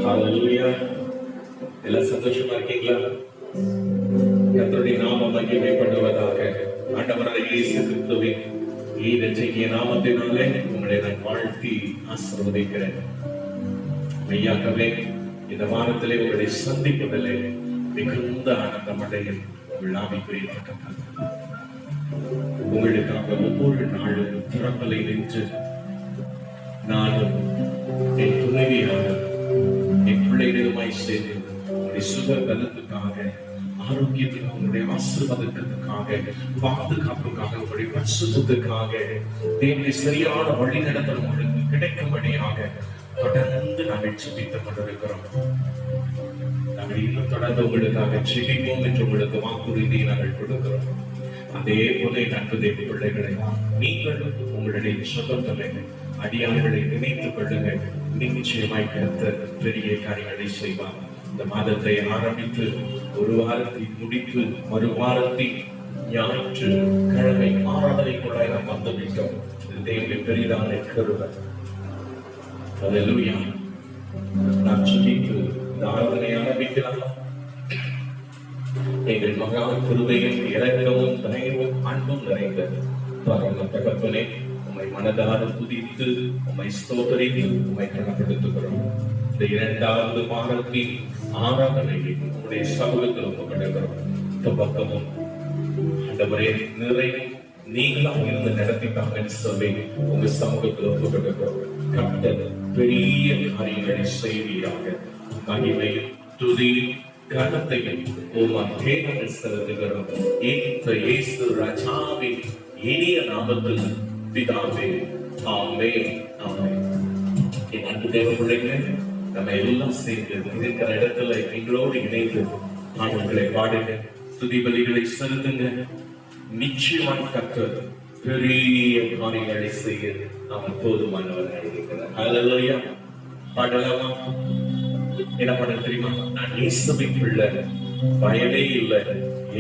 ஹalleluya. எல்லாம் சந்தோஷமா இருக்கீங்களா? கர்த்தருடைய நாமம் மகிமைப்படுவதாக. ஆண்டவராகிய இயேசு கிறிஸ்துவின் இரட்சகிய நாமத்தினாலே உங்களை நான் வாழ்த்தி ஆசீர்வதிக்கிறேன். மெய்யாகவே இந்த வாரத்திலே உங்களை சந்திப்பதிலே மிகுந்த ஆனந்தமடையில் உங்கள் ஆவிக்குரிய பக்கத்தில் உங்களுக்காக ஒவ்வொரு நாளும் திறமலை நின்று நானும் என் துணைவியாக என் பிள்ளைகளுமாய் சேர்ந்து உங்களுடைய சுக பலத்துக்காக, ஆரோக்கியத்துக்காக, உங்களுடைய ஆசீர்வாதத்திற்காக, பாதுகாப்புக்காக, உங்களுடைய பரிசுத்தத்துக்காக, தேவனுடைய சரியான வழி நடத்தல் உங்களுக்கு கிடைக்கும்படியாக தொடர்ந்து நாங்கள் ஜெபித்துக் கொண்டிருக்கிறோம். நாங்கள் இன்னும் தொடர்ந்து உங்களுக்காக ஜெபிப்போம் என்று உங்களுக்கு வாக்குறுதியை நாங்கள் கொடுக்கிறோம். அதே போல அன்பு தேவ பிள்ளைகளை, நீங்களும் உங்களுடைய சொந்தங்களை அடியார்களை நினைத்துக் கொள்ளுங்கள். நிச்சயமாய் கர்த்தர் பெரிய காரியங்களை செய்வார். இந்த மாதத்தை ஆரம்பித்து ஒரு வாரத்தை முடித்து மறு வாரத்தில் ஞாயிற்று கிழமை ஆராதனைக்குள்ளாய் நாம் வந்துவிட்டோம். தேவனுடைய பெரிதான கிருபை. ஹல்லேலூயா. நாம் ஜெபித்து இந்த ஆராதனை ஆரம்பிக்கலாம். எங்கள் மகா கிருபையும் இரக்கமும் தயவும் அன்பும் நிறைந்த பரம தகப்பனே, உம்மை மனதார துதித்து உம்மை ஸ்தோத்திரித்து உம்மை கனப்படுத்துகிறோம். இந்த இரண்டாவது வாரத்தின் ஆராதனையை உம்முடைய சமூகத்தில் ஒப்புக்கொண்டிருக்கிறோம். இந்த பக்கமும் ஆண்டவரே நிறைவும் நீங்களாக இருந்து நடத்திட்டாங்கன்னு சொல்லி உங்க சமூகத்தில் ஒப்புக்கொண்டிருக்கிறோம். கர்த்தர் பெரிய காரியங்களை செய்வீராக. மகிமையும் துதியும் கனத்தையும் தேவனை செலுத்துகிறோம். இந்த இயேசு ராஜாவின் இனிய நாமத்தில் பிதாவே, ஆமென், ஆமென். என் அன்பு தேவ பிள்ளைகளே, நம்ம எல்லாம் சேர்ந்து இருக்கிற இடத்துல எங்களோடு இணைந்து ஆண்டவரை பாடுங்க, துதி பலிகளை செலுத்துங்க. நிச்சயமாக கர்த்தர் பெரிய காரியங்களை செய்ய அவன் போதுமானவராக இருக்கிறார். ஹல்லேலூயா. பாடலாமா? என்ன பண்ண தெரியுமா? நான் இயேசுவின் பிள்ளை, பயமே இல்லை,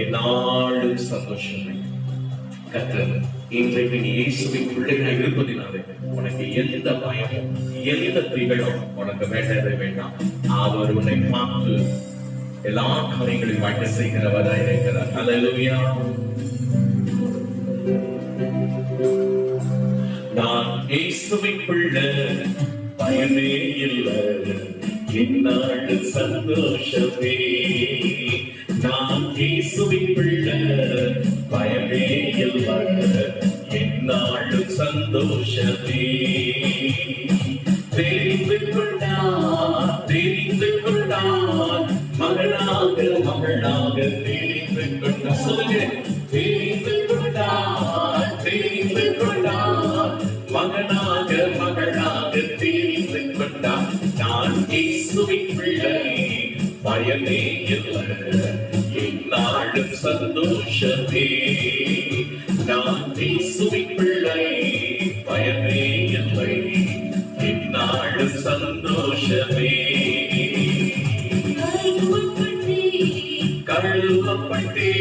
என்னாலும் சந்தோஷமே. கர்த்தர் இன்றைக்கு நீ இயேசுவின் பிள்ளைகளாக இருப்பதினாலே உனக்கு எந்த பயமும் எந்த திகளும் உனக்கு வேண்டவே வேண்டாம். அவர் உன்னை பார்த்து எல்லா காரியங்களையும் வாழ்க்கை செய்கிறவராக இருக்கிறார். ஹல்லேலூயா. நான் இயேசுவின் பிள்ளை, பயமே இல்லை, என்னாலும் சந்தோஷமே. நான் இயேசுவின் பிள்ளை, பயமே இல்லை, என்னாலும் சந்தோஷமே. தெரிந்து கொண்டார், தெரிந்து கொண்டார், மகனாக மகளாக தெரிந்து கொண்டார். சொல்லுங்க, தெரிந்து கொண்டார், தெரிந்து கொண்டார், மகனாக மகளாக தெரிந்து கொண்டார். நான் இயேசுவின் பிள்ளை, பயமே இல்லை, என்னாலும் சந்தோஷமே. நான் இயேசுவின் பிள்ளை, பயமே இல்லை, என்னாலும் சந்தோஷமே. கழுவப்பட்டே,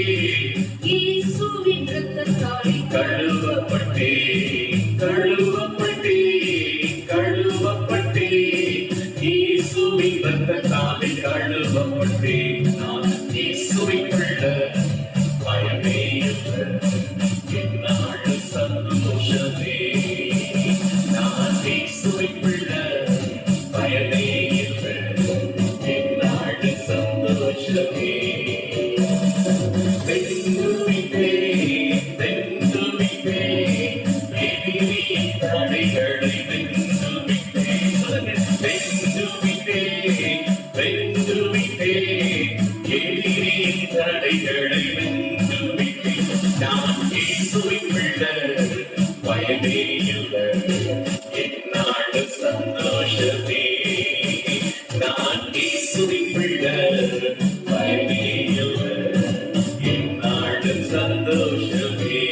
இயேசுவின் இரத்தத்தாலே கழுவப்பட்டே, கழுவப்பட்டே, கழுவப்பட்டே, இயேசுவின் இரத்தத்தாலே கழுவப்பட்டே. நான் இயேசுவின் பிள்ளை, பயமே இல்லை, என்னாலும் சந்தோஷமே. நான் இயேசுவின் பிள்ளை, பயமே இல்லை, என்னாலும் சந்தோஷமே. பயமே இல்லை, என்னாலும் சந்தோஷமே. நான் இயேசுவின் பிள்ளை, பயமே இல்லை, என்னாலும் சந்தோஷமே.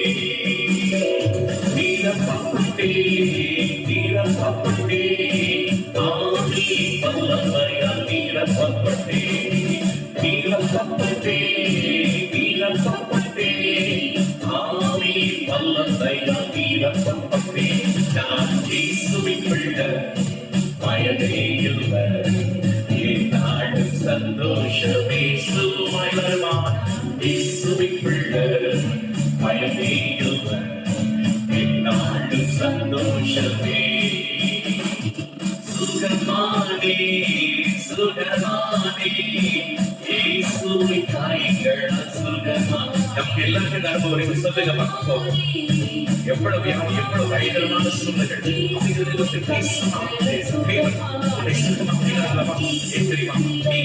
நீரப்பட்டே, நீரப்பட்டே, ஆவி வல்லமையா நீரப்பட்டே, நீரப்பட்டே, நீரப்பட்டே, ஆவி வல்லமையா நீரப்பட்டே. நான் இயேசுவின் பிள்ளை, பயமே இல்லை, சந்தோஷமே சுகமாய் வருவான் இயேசுவின் பிள்ளை பயமே இல்லை என்னாலும் சந்தோஷமே சுகமானே சுகமானே இயேசுவின் காயங்கள் சுகமா நமக்கு எல்லாருக்கும் அனுபவம் சொல்லுங்க பார்ப்போம் எவ்வளவு எவ்வளவு பயங்கரமான சூழ்நிலைகள் அவைகளிலிருந்து பேசலாம் தேவன் உன்னை சுகமாக்கினார் ஏன் தெரியுமா நீ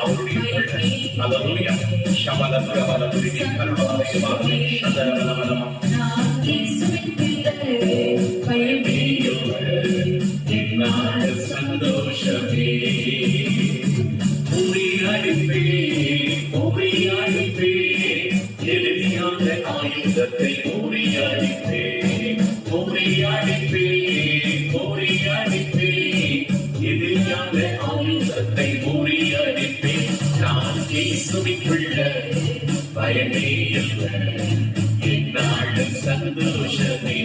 அவருடைய பிள்ளை அல்லேலூயா ஷபல பிரபல துரிதி கருணாவை வாரி சதரவலவலமா இயேசுவின் பிள்ளை பயமே இல்லை என்னாலும் சந்தோஷமே முறியடிப்பே எதிரியான ஆயுதத்தை முறியடிப்பே எதிரியான ஆயுதத்தை முறியடிப்பே நான் இயேசுவின் பிள்ளை பயமே இல்லை என்னாலும் சந்தோஷமே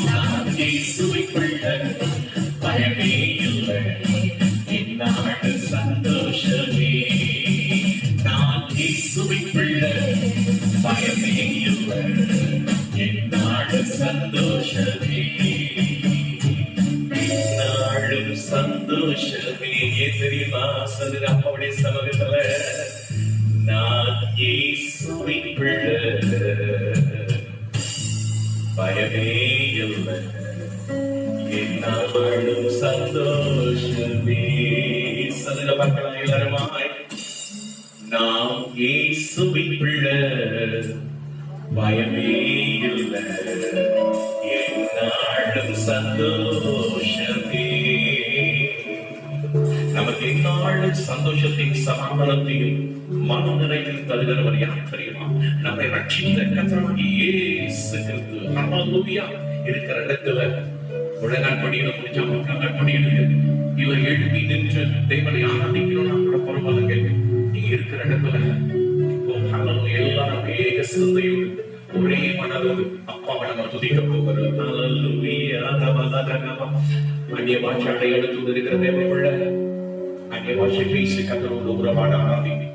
நான் இயேசுவின் பிள்ளை பயமே இல்லை என்னாலும் சந்தோஷமே நான் இயேசுவின் பிள்ளை பயமே இல்லை என்னாலும் சந்தோஷமே நாளும் சந்தோஷமே தெரியுமா சொல்லுங்க அப்பாவுடைய சமூகத்துல நான் இயேசுவின் பிள்ளை பயமே இல்லை என்னாலும் சந்தோஷமே சொல்லுங்க பார்க்கலாம் எல்லாருமாய் நாம் இயேசுவின் பிள்ளை பயமே இல்லை என்னாலும் சந்தோஷமே நமக்கு என்னாலும் சந்தோஷத்தையும் சமாதானத்தையும் மன நிறைவில் தருகிறவர் யார் தெரியுமா நம்மை ரட்சித்த கர்த்தராகிய இயேசு கிறிஸ்து ஹல்லேலூயா இருக்கிற இடத்துல உலகான் படியில முடிஞ்சா மக்கள் படியிடுங்க இல்ல எழுப்பி நின்று தேவனை ஆராதிக்கணும்னா கூட பரவாயில்லைங்க நீங்க இருக்கிற இடத்துல எல்லாரும் ஏக சிந்தையோடு ஒரே மனதோடு அப்பாவை நம்ம துதிக்க போகிறோம் அந்நிய பாஷை அடையாளத்தோடு இருக்கிற தேவனுள்ள அந்நிய பாஷை பேசி கத்தரோடு உறவாட ஆராதிங்க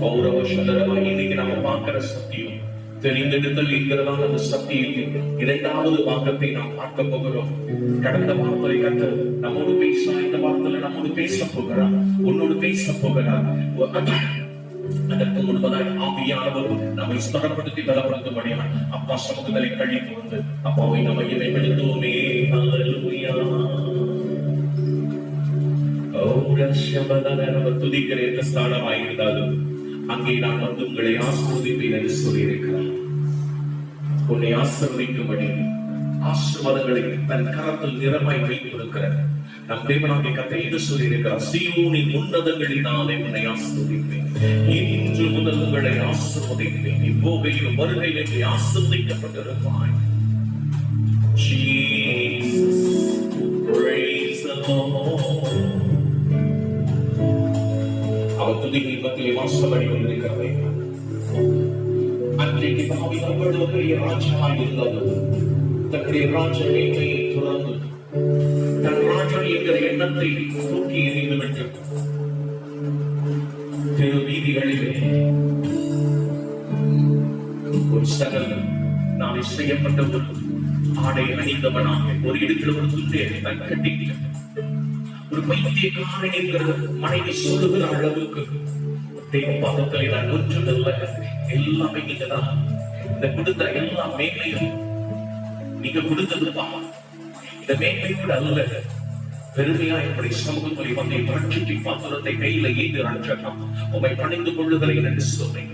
கௌரவ சுந்தரமாக இன்னைக்கு நம்ம பார்க்கிற சத்தியம் தெரிந்தெடுத்தல் என்கிறதான அந்த சத்தியத்தின் இரண்டாவது பாகத்தை நாம் பார்க்க போகிறோம். கடந்த வார்த்தை கத்தர் நம்மோடு பேச இந்த வார்த்தையில நம்மோடு பேச போகிறார், உன்னோடு பேச போகிறார். அதற்கு முன்பதாக ஆவியானவர் நம்மை ஸ்தரப்படுத்தி பலப்படுத்தும்படியாக அப்பா சமூகங்களை கழித்து வந்து அப்பாவை நம்ம இதைப்படுத்துவோமே. துதிக்கிற எந்த ஸ்தானமாயிருந்தாலும் அங்கே நான் வந்து உங்களை ஆசீர்வதிப்பேன் என்று சொல்லியிருக்கிறார். உன்னை ஆசீர்வதிக்கும்படி ஆசீர்வாதங்களை தன் கரத்தில் நிறமாய் வைத்திருக்கிறார். நம் தேவனாகிய கர்த்தர் என்று சொல்லியிருக்கிறார், சீயோனின் உன்னதங்களினாலே உன்னை ஆசீர்வதிப்பேன், இன்று முதல் உங்களை ஆசீர்வதிப்பேன், இப்போதையும் வருகையிலே ஆசீர்வதிக்கப்பட்டிருப்பாய். Jesus, praise the Lord. அவர் துதிகளின் மத்தியிலே வாசப்படி கொண்டிருக்கிறதை அன்றைக்கு தாவீது அவ்வளவு பெரிய ராஜாவாய் இருந்தது. தன்னுடைய ராஜ மேன்மையை துறந்து தன் ராஜா என்கிற எண்ணத்தை தூக்கி எறிந்துவிட்டு தெரு வீதிகளிலே ஒரு சகல் நாளை செய்யப்பட்ட ஒரு ஆடை அணிந்தவனாக ஒரு இடத்தில் ஒரு துண்டை தன் கட்டிட்டு ஒரு பைத்தியக்காரன் என்கிற மனைவி சொல்லுகிற அளவுக்கு தெய்வ பாதத்தில் நான் ஒன்றுமில்லை, எல்லாமே நீங்க தான், இந்த கொடுத்த எல்லா மேன்மையும் நீங்க கொடுத்ததுப்பா, இந்த மேன்மையோடு அல்ல, பெருமையா என்னுடைய சமூகத்தில் வந்து ரட்சிக்கு பாத்திரத்தை கையில ஏந்து ரட்சகம் உண்மை பணிந்து கொள்ளுகிறேன் என்று சொன்னேன்.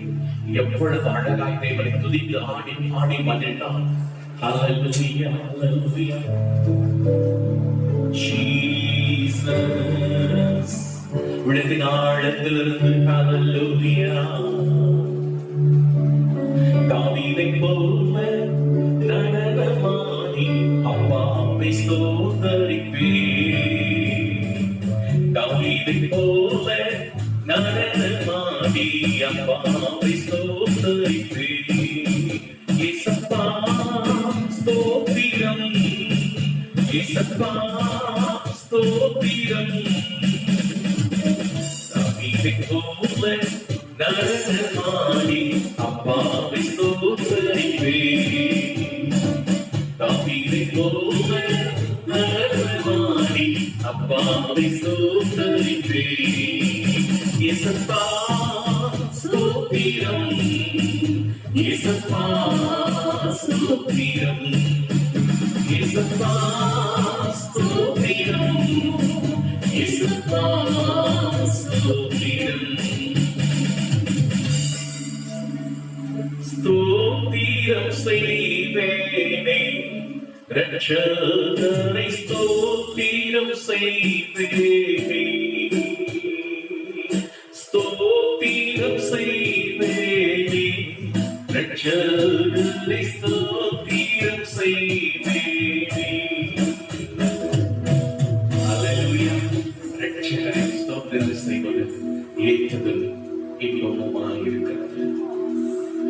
எவ்வளவு அழகாய் தேவனை துதித்து ஆடி ஆடி மகிழ்ந்தார். ஹல்லேலூயா, ஹல்லேலூயா. Jesus, உலகின் ஆழத்திலிருந்து ஹல்லேலூயா. தாவீதை போல நடனமாடி அப்பாவை ஸ்தோத்தரிப்பேன். தாவீதை போல நடனமாடி அப்பாவை ஸ்தோத்தரிப்பேன். இயேசப்பா ஸ்தோத்திரம், இயேசப்பா ஸ்தோத்திரம். தாவீதை போல நடனமாடி அப்பாவை ஸ்தோத்தரிப்பேன். தாவீதை போல நடனமாடி அப்பாவை ஸ்தோத்தரிப்பேன். இயேசப்பா ஸ்தோத்திரம், இயேசப்பா ஸ்தோத்திரம், இயேசப்பா ஸ்தோத்திரம், இயேசப்பா ஸ்தோத்திரம். ஸ்தோத்திரம் செய்வேனே ரட்சகரை, ஸ்தோத்திரம் செய்வேனே, ஸ்தோத்திரம் செய்வேனே ரட்சகரை, ஸ்தோத்திரம் செய்வேனே. அல்லேலூயா. ரட்சகரை ஸ்தோத்திரம் செய்வது ஏற்றதும் இன்பமுமாய் இருக்கிறது.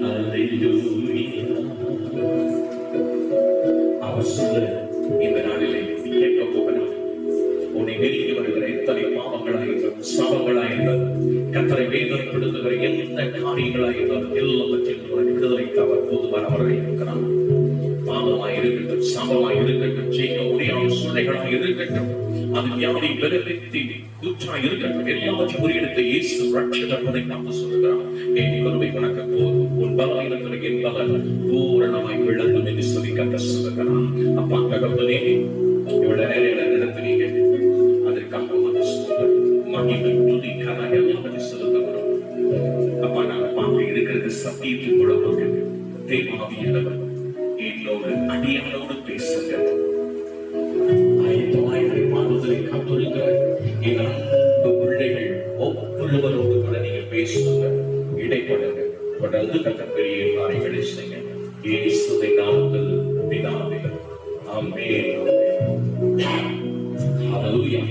அல்லேலூயா. அவர் சொல்ல இந்த நாளிலே கேட்க போகிறார். உன்னை நெருங்கி வருகிற எத்தனை பாவங்களாயிருந்தாலும் சாபங்களாயிருந்தாலும் கர்த்தரை வேதனைப்படுத்துகிற எந்த காரியங்களாயிருந்தாலும் எல்லாவற்றையும் விடுதலைக்கு அவர் போதுவான அவரை இருக்கிறார். பாவமாய் இருக்கட்டும், சாபமாய் இருக்கட்டும், ஜெயிக்க முடியாத சூழ்நிலைகளாய் இருக்கட்டும், அது வியாதி பெருத்தி கூற்றாய் இருக்கட்டும், எல்லாவற்றையும் ஒரு இடத்தை இயேசு ரட்சகர் அதை காத்து சொல்கிறார். என் கருவை வணக்க போதும், உன் பலவீனத்தில் என் பலன் பூரணமாய் விளங்கும் என்று சொல்லி கத்த சொல்லுகிறான். அப்பா தகப்பனே, இவ்வளவு நேரம் நடத்துவீங்க, அதற்காக மகிமை துதி கதை எல்லாவற்றையும் சொல்லுகிறோம். அப்பா நாங்கள் பார்த்து இருக்கிறது சத்தியத்தின் மூலமாக தேவாவியவர் என்னோடு அடியானோடு பேசுங்க. மாறுதலை காத்துருங்க. என் அன்பு பிள்ளைகள் ஒவ்வொருவரோடு கூட நீங்க பேசுங்க, இடைப்படுங்க, தொடர்ந்து கட்ட பெரிய காரியங்களை செய்யுங்க. இயேசுவின் நாமத்தில் பிதாவே, ஆமென். ஹல்லேலூயா.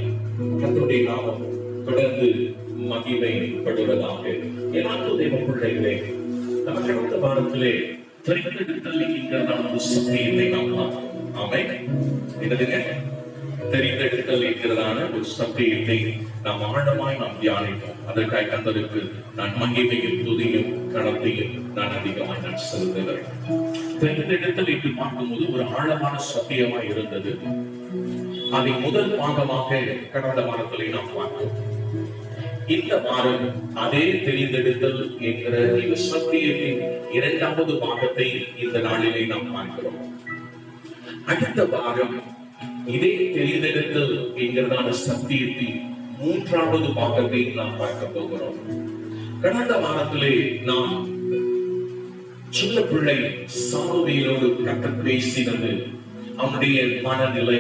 கர்த்தருடைய நாமம் தொடர்ந்து மகிமைப்படுவதாக. என் அன்பு தேவ பிள்ளைகளே, நம்ம கடந்த வாரத்திலே தெரிந்தெடுத்தல் என்கிறதான ஒரு சத்தியத்தை நாம் பார்த்தோம். ஆமென். என்னதுங்க? தெரிந்தெடுத்தல் என்கிறதான ஒரு சத்தியத்தை நாம் ஆழமாய் தியானித்தோம். அதற்காக கர்த்தருக்கு நான் மகிமையும் துதியும் கனத்தையும் நான் அதிகமாய் செலுத்துகிறேன். தெரிந்தெடுத்தல் என்று பார்க்கும்போது ஒரு ஆழமான சத்தியமாய் இருந்தது. அதை முதல் பாகமாக கடந்த வாரத்திலே நாம் பார்த்தோம். இந்த வாரம் அதே தெரிந்தெடுத்தல் என்கிற இந்த சத்தியத்தின் இரண்டாவது பாகத்தை இந்த நாளிலே நாம் பார்க்கிறோம். அடுத்த வாரம் இதே தெரிந்தெடுத்தல் என்கிறதான சத்தியத்தின் மூன்றாவது பாகத்தை நாம் பார்க்க போகிறோம். கடந்த வாரத்திலே நாம் சின்ன பிள்ளை சாமுவேலோடு கர்த்தர் பேசினது, அவனுடைய மனநிலை,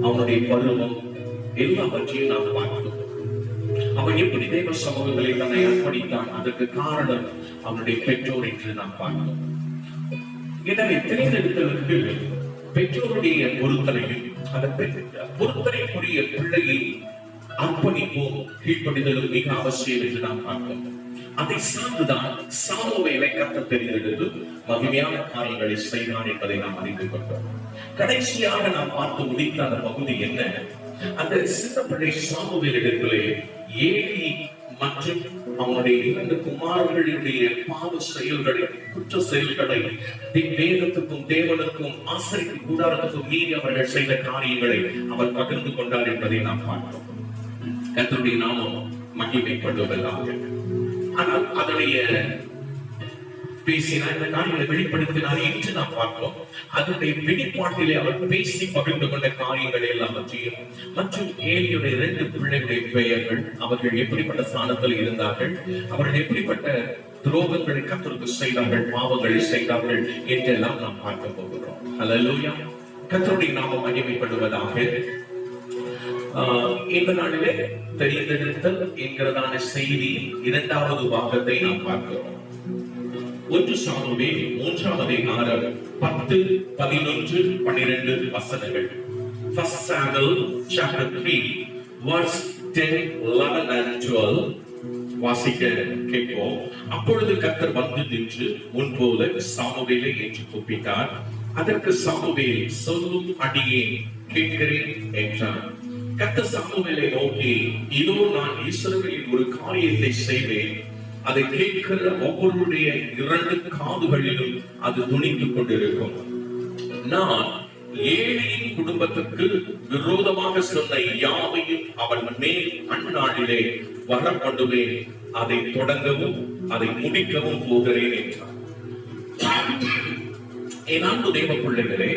அவனுடைய பருவம் எல்லாவற்றையும் நாம் பார்த்தோம். அவன் எப்படி தேவ சமூகங்களை தன்னை அர்ப்பணித்தான், அதற்கு காரணம் அவனுடைய பெற்றோர் என்று நாம் பார்த்தோம். எனவே தெரிந்தெடுத்ததற்கு பெற்றோருடைய பொருத்தனையும் அந்த பொருத்தனைக்குரிய பிள்ளையை அர்ப்பணிப்போம் கீழ்ப்படிதலும் மிக அவசியம் என்று நாம் பார்த்தோம். அதை சார்ந்துதான் சாமுவேலை கர்த்தர் தெரிந்தெடுத்து மகிமையான காரியங்களை செய்தான் என்பதை நாம் அறிந்து கொண்டோம். கடைசியாக நாம் பார்த்து முடித்த அந்த பகுதி என்ன? அந்த சின்ன பிள்ளை சாமுவேலிடத்திலே ஏலி மற்றும் அவனுடைய இரண்டு குமாரர்களுடைய பாவ செயல்களை, குற்ற செயல்களை, வேதத்துக்கும் தேவனுக்கும் ஆசரிப்பு கூடாரத்துக்கும் மீறி அவர்கள் செய்த காரியங்களை அவர் பகிர்ந்து கொண்டார் என்பதை நாம் பார்த்தோம். கர்த்தருடைய நாமம் மகிமைப்படுவதாக. ஆனால் அதனுடைய பேசினார், இந்த காரியங்களை வெளிப்படுத்தினார் என்று நாம் பார்க்கிறோம். அதனுடைய வெளிப்பாட்டிலே அவர் பேசி பகிர்ந்து கொண்ட காரியங்கள் எல்லாவற்றையும் மற்றும் ஏலியுடைய இரண்டு பிள்ளைகளுடைய பெயர்கள், அவர்கள் எப்படிப்பட்ட ஸ்தானத்தில் இருந்தார்கள், அவர்கள் எப்படிப்பட்ட துரோகங்களை கர்த்தருக்கு செய்தார்கள், பாவங்களை செய்தார்கள் என்றெல்லாம் நாம் பார்க்க போகிறோம். அல்லேலூயா. கர்த்தருடைய நாமம் மகிமைப்படுவதாக. இந்த நாளிலே தெரிந்தெடுத்தல் என்கிறதான செய்தி இரண்டாவது பாகத்தை நாம் பார்க்கிறோம். 1 சாமுவேல் 3ஆம் அதிகாரம் 10, 11, 12 வசனங்கள். 1 Samuel chapter 3 verse 10, 11 and 12 வாசிக்க கேட்போம். அப்பொழுது கர்த்தர் வந்து நின்று முன்போல சாமுவேலை என்று கூப்பிட்டார். அதற்கு சாமுவேல் சொல்லும் அடியேன் கேட்கிறேன் என்றான். கர்த்தர் சாமுவேலை நோக்கி, இதோ நான் இஸ்ரவேலில் ஒரு காரியத்தை செய்வேன், அதை கேட்கிற ஒவ்வொருடைய 2 காதுகளிலும் அது துணித்துக் கொண்டிருக்கும். நான் ஏலியின் குடும்பத்துக்கு விரோதமாக சொன்ன யாவையும் அவன் மேல் அந்நாளிலே வரப்படுவேன், அதை தொடங்கவும் அதை முடிக்கவும் போகிறேன் என்றார். என் அன்பு தேவ பிள்ளைகளே,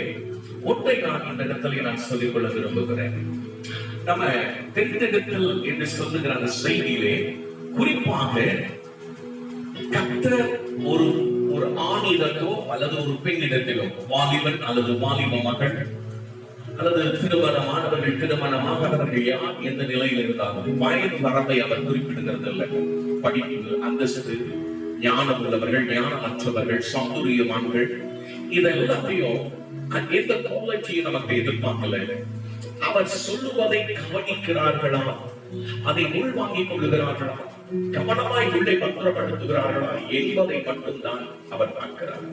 ஒன்றை நான் இந்த இடத்துல நான் சொல்லிக் கொள்ள விரும்புகிறேன். நம்ம தெரிந்தெடுத்தல் என்று சொல்லுகிற அந்த செய்தியிலே குறிப்பாக கர்த்தர் ஒரு ஆணிடத்தோ அல்லது ஒரு பெண்ணிடத்திலோ, வாலிபன் அல்லது வாலிப மகள் அல்லது திருமணமானவர்கள், திருமணமாகாதவர்கள் யார் எந்த நிலையில் இருந்தாலும் வயது வரம்பை அவர் குறிப்பிடுகிறது இல்லை. படிப்பு, அந்தஸ்து, ஞானம் உள்ளவர்கள், ஞானமற்றவர்கள், சாதுரியவான்கள், இதெல்லாத்தையும் எந்த குவாலிட்டியும் நமக்கு எதிர்பார்க்கல. அவர் சொல்லுவதை கவனிக்கிறார்களா, அதை உள்வாங்கிக் கொள்ளுகிறார்களா, கவனமாய் உள்ளே பத்திரப்படுத்துகிறார்களா என்பதை மட்டும்தான் அவர் பார்க்கிறார்.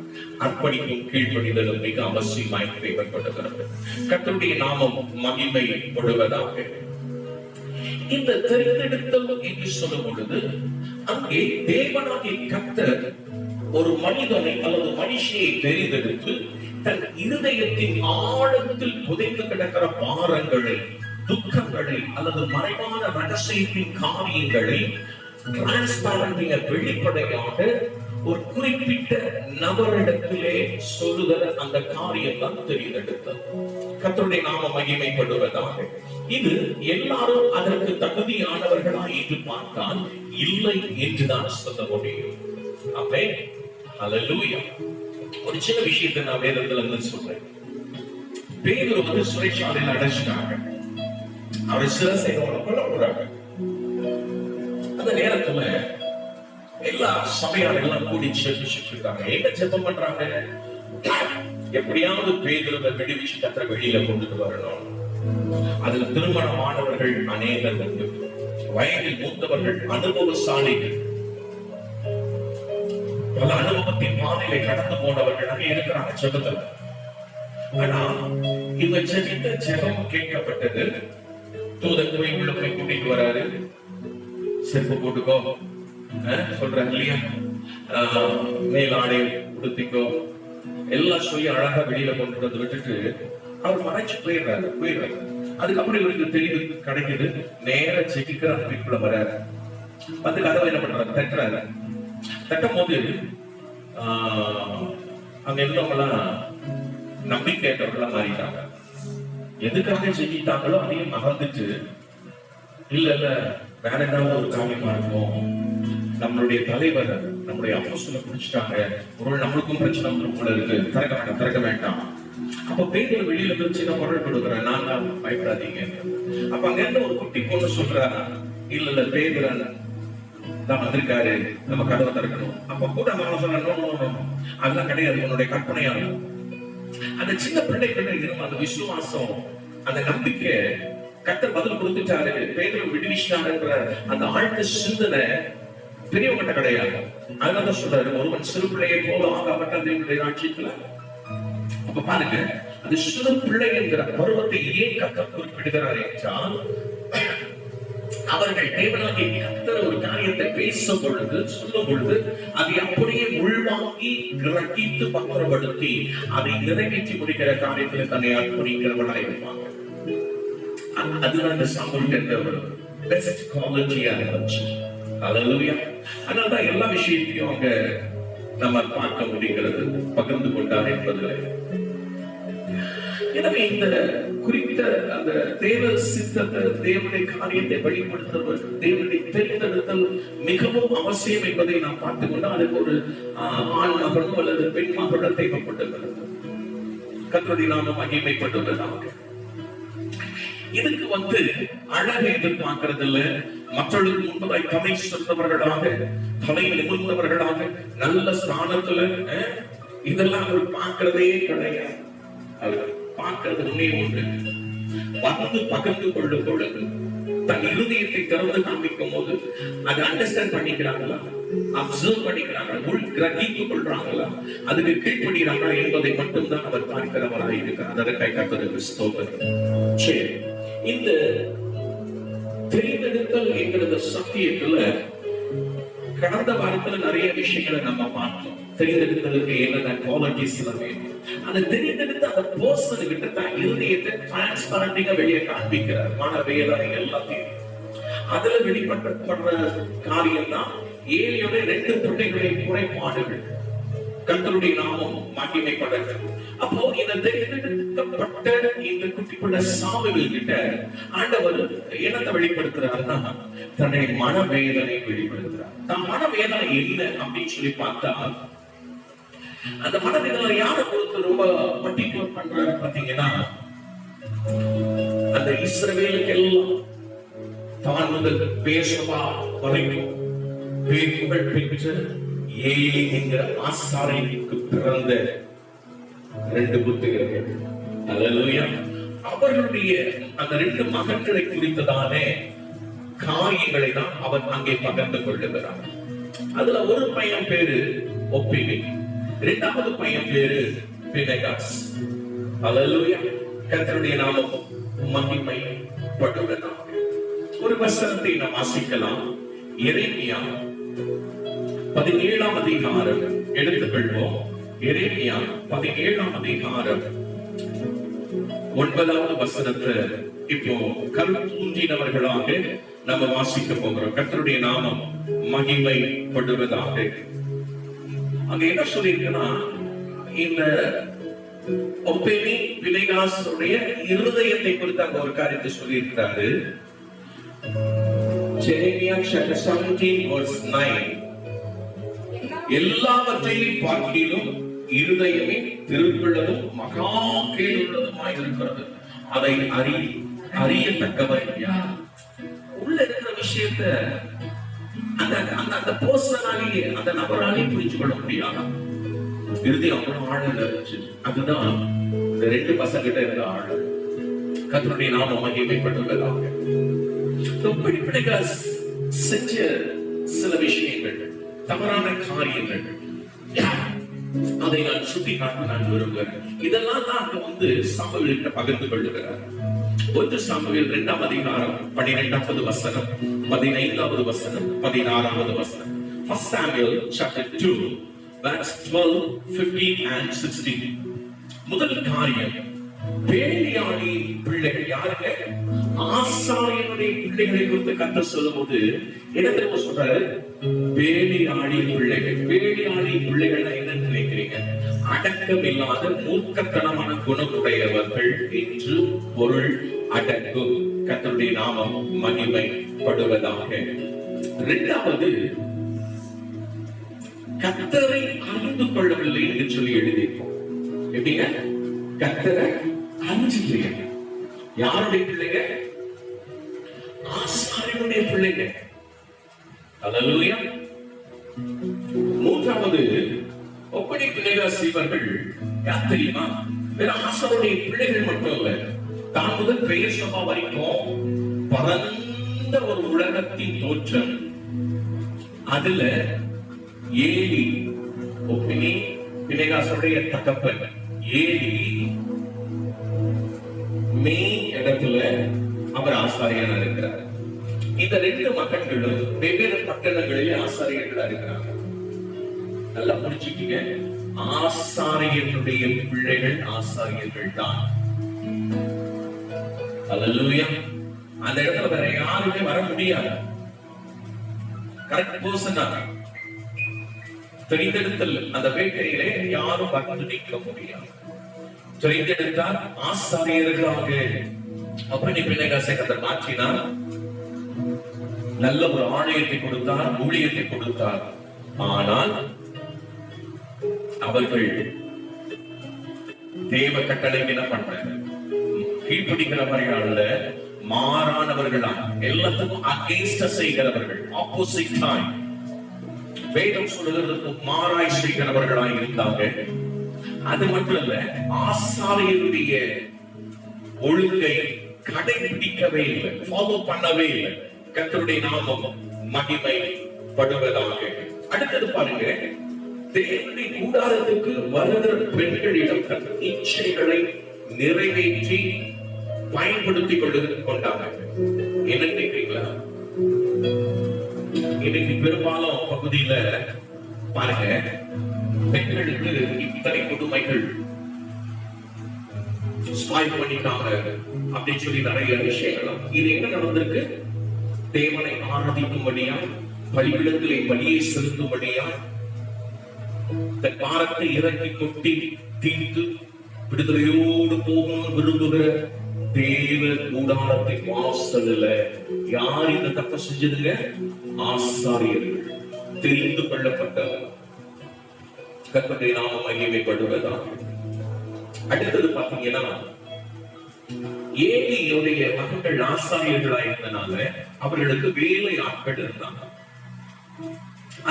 அர்ப்பணிக்கும் கீழ்ப்படிதலும் மிக அவசியமாய் தேவைப்படுகிறது. கர்த்தருடைய நாமம் மகிமைப்படுவதாக. இந்த தெரிந்தெடுத்தல் என்று சொல்லும் பொழுது அங்கே தேவனாகிய கர்த்தர் ஒரு மனிதனை அல்லது மனுஷியை தெரிந்தெடுத்து தன் இருதயத்தின் ஆழத்தில் புதைந்து கிடக்கிற பாரங்களை, துக்கங்களை அல்லது மறைவான ரகசியத்தின் காரியங்களை டிரான்ஸ்பரண்டிங்க வெளிப்படையாக ஒரு குறிப்பிட்ட நபரிடத்திலே சொல்லுகிற அந்த காரியம் தான் தெரிந்தெடுத்தல். கர்த்தருடைய நாம மகிமைப்படுவதாக. இது எல்லாரும் அதற்கு தகுதியானவர்களா என்று பார்த்தால் இல்லை என்றுதான் சொல்ல முடியும். அப்பே ஹல்லேலூயா. ஒரு சின்ன விஷயத்தை நான் வேதத்துல இருந்து சொல்றேன். பேதுரு சிறைச்சாலையில் அடைச்சிட்டாங்க. அவர் சிறை கொல்ல போறாங்க. அந்த நேரத்துல எல்லா சபையாளர்களும் கூடி ஜெபிச்சுட்டு இருக்காங்க. என்ன ஜெபம் பண்றாங்க? எப்படியாவது பேதுருவை விடுவிச்சு கர்த்தர் வெளியில கொண்டுட்டு வரணும். அதுல திருமணமானவர்கள் அநேகர் உண்டு, வயதில் மூத்தவர்கள், அனுபவசாலிகள், பல அனுபவத்தின் பாதையில கடந்து போனவர்கள் அங்கே இருக்கிறாங்க ஜெபத்துல. ஆனா இந்த ஜெபித்த ஜெபம் கேட்கப்பட்டது. தூதன் போய் உள்ள போய் கூட்டிட்டு வராரு. செருப்பு போட்டுக்கோ சொல்றாங்க இல்லையா, மேலாடை உடுத்திக்கோ எல்லாம் சொல்லி அழகா வெளியில கொண்டு வந்து விட்டுட்டு அவர் மறைச்சு போயிடுறாரு. அதுக்கப்புறம் இவருக்கு தெளிவு கிடைக்குது. நேர செக்கிக்கிற அந்த வீட்டுக்குள்ள வராரு. வந்து கதவை என்ன பண்றாரு? தட்டுறாரு. தட்டும் போது அங்க இருந்தவங்கலாம் நம்பிக்கையற்றவர்களா மாறிட்டாங்க. எதுக்காக செஞ்சிட்டாங்களோ அதையும் மறந்துட்டு, இல்ல இல்ல வேற ஏதாவது ஒரு காரியமா இருக்கும், நம்மளுடைய தலைவர் நம்முடைய அப்போஸ்தலரை பிடிச்சிட்டாங்க, ஒரு நம்மளுக்கும் பிரச்சனை போல இருக்கு, திறக்க வேண்டாம். அப்ப பேதுரு வெளியில பிரச்சனை குரல் கொடுக்குறேன், நான் தான் பயப்படாதீங்க. அப்ப அங்க இருந்து ஒரு குட்டி பொண்ணு சொல்றா, இல்ல இல்ல பேதுரு தான் வந்திருக்காரு, நம்ம கதவை திறக்கணும். அப்ப கூட நம்ம சொல்லணும், அதெல்லாம் கிடையாது, உன்னுடைய கற்பனையா. அந்த சின்ன பிள்ளைகள் இருக்கும் அந்த விசுவாசம், அந்த நம்பிக்கை, கர்த்தர் பதில் கொடுத்துட்டாரு, பேதுரு விடுவிச்சாருன்ற அந்த ஆழ்ந்த சிந்தனை பெரியவங்கிட்ட கிடையாது. அதனால சொல்றாரு, ஒருவன் சிறு பிள்ளையை போல ஆகப்பட்ட தேவனுடைய ராஜ்யத்துல. அப்ப பாருங்க, அந்த சிறு பிள்ளை என்கிற பருவத்தை ஏன் கர்த்தர் குறிப்பிடுகிறார் என்றால், அவர்கள் தேவனாகிய கர்த்தர் ஒரு காரியத்தை பேசும் பொழுது, சொல்லும் பொழுது அதை அப்படியே உள்வாங்கி கிரகித்து பக்குவப்படுத்தி அதை நிறைவேற்றி முடிக்கிற காரியத்தில் தன்னை அர்ப்பணிக்கிறவர்களாக இருப்பாங்க. அதுதான் இந்த சமூகத்தை ஒரு பெஸ்ட் குவாலிட்டியா இருந்துச்சு. ஹல்லேலூயா. அதனால்தான் எல்லா விஷயத்தையும் அங்க நம்ம பார்க்க முடிகிறது, பகிர்ந்து கொண்டார் என்பதில். எனவே இந்த குறித்த அந்த தேவ சித்தத்தை, தேவனுடைய காரியத்தை வெளிப்படுத்துவது, தேவனுடைய தெரிந்தெடுத்தல் மிகவும் அவசியம் என்பதை நாம் பார்த்துக் கொண்டால் அதுக்கு ஒரு ஆண் மகனோ அல்லது பெண் மகளோ தேவைப்பட்டுள்ளது. கர்த்தருடைய நாமம் மகிமைப்பட்டுள்ளதாக. இதுக்கு அழகை எதிர்பார்க்கிறது இல்ல, மக்களுக்கு முன்பதாய் தலை சொன்னவர்களாக, தலை நிமிர்ந்தவர்களாக, நல்ல ஸ்தானத்துல, இதெல்லாம் அவர் பார்க்கிறதே கிடையாது. அவர் பார்க்கிறது உண்மை ஒன்று, வந்து பகிர்ந்து கொள்ளும் பொழுது தன் இருதயத்தை திறந்து காமிக்கும் போது அதை அண்டர்ஸ்டாண்ட் பண்ணிக்கிறாங்களா, அப்சர்வ் பண்ணிக்கிறாங்களா, உள் கிரகித்துக் கொள்றாங்களா, அதுக்கு கீழ்ப்படுகிறாங்களா என்பதை மட்டும்தான் அவர் பார்க்கிறவராக இருக்கிறார். அதற்காக கர்த்தருக்கு ஸ்தோத்திரம். சரி, இந்த தெரிந்தெடுத்தல் என்கிற சத்தியத்துல கடந்த வாரத்துல நிறைய விஷயங்களை நம்ம பார்த்தோம். தெரிந்தெடுத்தலுக்கு என்னென்ன குவாலிட்டிஸ் வேணும், அந்த தெரிந்தெடுத்த அந்த பர்சன் கிட்ட தான் இருதயத்தை டிரான்ஸ்பரண்டிங்கா வெளியே காண்பிக்கிறார். மன வேதனை எல்லாத்தையும் அதுல வெளிப்படுத்தப்படுற காரியம் தான் ஏலியோட 2 பிள்ளைகளின் குறைபாடுகள். கர்த்தருடைய நாமம் மகிமைப்படட்டும். அப்போ இந்த தேர்ந்தெடுக்கப்பட்ட இந்த குட்டி பிள்ளை சாமுவேல் கிட்ட ஆண்டவர் என்னத்தை வெளிப்படுத்துறாருன்னா தன்னுடைய மனவேதனை வெளிப்படுத்துறார். தன் மனவேதனை என்ன அப்படின்னு சொல்லி பார்த்தா, அந்த மனவேதனை யாரை பொறுத்து ரொம்ப பர்டிகுலர் பண்றாரு பாத்தீங்கன்னா, அந்த இஸ்ரவேலுக்கு எல்லாம் தான் முதல் பேசவா வரைக்கும் புகழ் பெற்ற ஏலி என்கிற ஆசாரியனுக்கு பிறந்த 2 புத்திரர்கள். அல்லேலூயா. அவர்களுடைய அந்த 2 மகன்களை குறித்ததானே காரியங்களை தான் அவன் அங்கே பகிர்ந்து கொள்ளுகிறான். அதுல ஒரு பையன் பேரு ஒப்பினி, 2வது பையன் பேரு பினெகாஸ். அல்லேலூயா. கர்த்தருடைய நாமம் மகிமைப்படுவதாக. ஒரு வசனத்தை நாம் வாசிக்கலாம். எரேமியா 17ஆம் அதிகாரம் எடுத்துக்கொள்வோம். எரேமியா 17ஆம் அதிகாரம் 9வது வசனத்தை இப்போ கருத்தூன்றினவர்களாக நம்ம வாசிக்க போகிறோம். கர்த்தருடைய நாமம் மகிமைப்படுவதாக. அங்க என்ன சொல்லியிருக்குன்னா, இந்த ஒப்பேனி பினெகாசுடைய இருதயத்தை குறித்து அங்க ஒரு காரியத்தை சொல்லியிருக்கிறாரு. Jeremiah chapter 17 verse 9. எல்லாவற்றையும் பார்க்கிலும் இருதயமே திருக்குள்ளதும் மகா கேடுள்ளதுமாய் இருக்கிறது, அதை அறியத்தக்கவர் யார்? உள்ள இருக்கிற விஷயத்தை அந்த பர்சனாலேயே அந்த நபராலே புரிஞ்சு கொள்ள முடியாது. இருதயம் அவ்வளவு ஆழம் இருந்துச்சு. அதுதான் இந்த 2 பசங்கிட்ட இருந்த ஆழம். கர்த்தருடைய நாமம் மகிமைப்படுவதாக. செஞ்ச சில விஷயங்கள், தவறான காரியங்கள், அதை நான் சுட்டி காட்ட நான் விரும்புகிறேன். இதெல்லாம் தான் அங்க சாமுவேல்கிட்ட பகிர்ந்து கொள்ளுகிறார். 1 சாமுவேல் 2ஆம் அதிகாரம் 12வது வசனம், 15வது வசனம், 16வது வசனம். 1 Samuel chapter 2 verse 12, 15 and 16. முதல் காரியம், பேலியாளி பிள்ளைகள் யாருங்க? ஆசாரியனுடைய பிள்ளைகளை குறித்து கர்த்தர் சொல்லும்போது என்ன தெரியுமா சொல்றாரு? பேலியாளி பிள்ளைகள். பேலியாளி பிள்ளைகள் என்ன நினைக்கிறீங்க? அடக்கம் இல்லாத மூர்க்கத்தனமான குணமுடையவர்கள் என்று பொருள் அடங்கும். கர்த்தருடைய நாமம் மகிமைப்படுவதாக. 2வது, கர்த்தரை அறிந்து கொள்ளவில்லை என்று சொல்லி எழுதியிருப்போம். எப்படிங்க? கர்த்தரை அறிஞ்சுக்கிறீங்க. யாருடைய பிள்ளைங்க? ஆசாரியனுடைய பிள்ளைங்க. அல்லேலூயா. 3வது, ஒப்பனை பிள்ளைகள் செய்வார்கள். யார் தெரியுமா? வேற ஆசாரியனுடைய பிள்ளைகள் மட்டும் இல்ல, தான் முதல் பெயர் சபா வரைக்கும் பரந்த ஒரு உலகத்தின் தோற்றம். அதுல ஏலி, ஒப்பனை பிள்ளைகாசுடைய தகப்பன் ஏலி மெயின் இடத்துல அவர் ஆசாரியனா இருக்கிறார். இந்த 2 மகன்களும் வெவ்வேறு பட்டணங்களிலே ஆசாரியர்களா இருக்கிறாங்க. நல்லா புரிஞ்சுக்கீங்க, ஆசாரியனுடைய பிள்ளைகள் ஆசாரியர்கள் தான். அல்லேலூயா. அந்த இடத்துல வேற யாருமே வர முடியாது. கரெக்ட் பர்சனா தெரிந்தெடுத்தல் அந்த வேட்டையிலே யாரும் வந்து நிற்க முடியாது. தெரிந்தெடுத்தால் ஆசாரியர்களாக அப்படி பிள்ளைகாசை கர்த்தர் மாற்றினார். நல்ல ஒரு ஆலயத்தை கொடுத்தார், ஊழியத்தை கொடுத்தார். ஆனால் அவர்கள் தேவ கட்டளைக்கு என்ன பண்றாங்க? கீழ்பிடிக்கிறவர்கள் மாறானவர்களா, எல்லாத்துக்கும் அகைன்ஸ்ட் செய்கிறவர்கள், ஆப்போசிட் வேதம் சொல்லுகிறதுக்கு மாறாய் செய்கிறவர்களாய் இருந்தாங்க. அது மட்டும் இல்ல, ஆசாரியருடைய ஒழுங்கை கடைபிடிக்கவே இல்லை, ஃபாலோ பண்ணவே இல்லை. கர்த்தருடைய நாமம் மகிமைப்படுவதாக. அடுத்தது பாருங்க, தேவனுடைய கூடாரத்துக்கு வருகிற பெண்களிடம் இச்சைகளை நிறைவேற்றி பயன்படுத்திக் கொண்டாங்க. என்ன கேட்கிறீங்களா? இன்னைக்கு பெரும்பாலும் பகுதியில பாருங்க, பெண்களுக்கு இத்தனை கொடுமைகள் ஸ்பாயில் பண்ணிட்டாங்க அப்படின்னு சொல்லி நிறைய விஷயங்கள். இது என்ன நடந்திருக்கு? தேவனை ஆராதிக்கும்படியா, பலிபீடத்திலே பலியை செலுத்தும்படியா தன் பாரத்தை இறக்கி கொட்டி தீர்த்து விடுதலையோடு போகும் விரும்புகிற தேவ கூடாரத்தின் வாசல்ல யார் இந்த தப்ப செஞ்சதுங்க? ஆசாரியர்கள், தெரிந்து கொள்ளப்பட்டவர். கர்த்தருடைய நாமம் மகிமைப்படுவதாக. அடுத்தது பாத்தீங்கன்னா, ஏலியுடைய மகன்கள் ஆசாரியர்களா இருந்தனால அவர்களுக்கு வேலை ஆட்கள் இருந்தாங்க.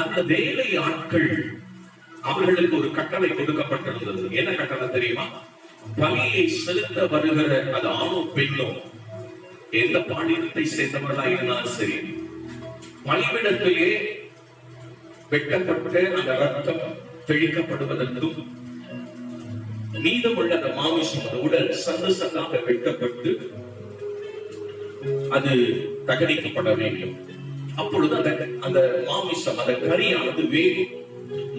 அந்த வேலை ஆட்கள் அவர்களுக்கு ஒரு கட்டளை கொடுக்கப்பட்டிருந்தது. என்ன கட்டளை தெரியுமா? பலியை செலுத்த வருகிற அது ஆணோ பெண்ணோ, எந்த பாலினத்தை சேர்ந்தவர்களா இருந்தாலும் சரி, பலிபீடத்திலே வெட்டப்பட்ட அந்த ரத்தம் தெளிக்கப்படுவதற்கும், மீதமுள்ள அந்த மாமிசம், அந்த உடல் சந்து சந்தாக வெட்டப்பட்டு அது தகனிக்கப்பட வேண்டும். அப்பொழுது அந்த மாமிசம், அந்த கரியானது வேகும்.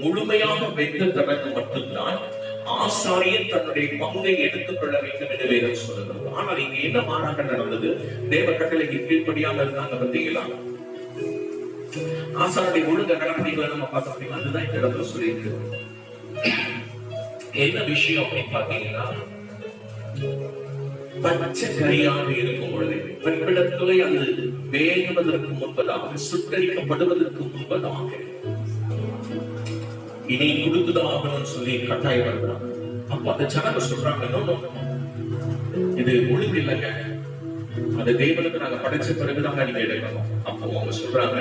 முழுமையாக வெந்த பிறகு மட்டும்தான் ஆசாரியன் தன்னுடைய பங்கை எடுத்துக் கொள்ள வேண்டும் என்று வேதம் சொல்லுகிறது. ஆனால் இங்க என்ன மாறாக நடந்தது? தேவ கட்டளைக்கு கீழ்ப்படியாம இருந்தாங்க. பார்த்தீங்களா? ஆசாரிய ஒழுங்க நடவடிக்கைகளை நம்ம பார்த்தோம். அதுதான் இந்த இடத்துல சொல்லியிருக்கு. என்ன விஷயம் அப்படின்னு பாத்தீங்கன்னா, பச்சை கரியாக இருக்கும் பொழுது பலிபீடத்திலே அது வேகுவதற்கு முன்பதாக, சுட்டரிக்கப்படுவதற்கு முன்பதாக இனி கொடுத்துதான் ஆகணும்னு சொல்லி கட்டாயம் வருகிறாங்க. அப்ப அந்த ஜனங்க சொல்றாங்க, இது ஒழுங்கு இல்லைங்க, அந்த தேவனுக்கு நாங்க படைச்ச பிறகுதாங்க நீங்க எடுக்கணும். அப்போ அவங்க சொல்றாங்க,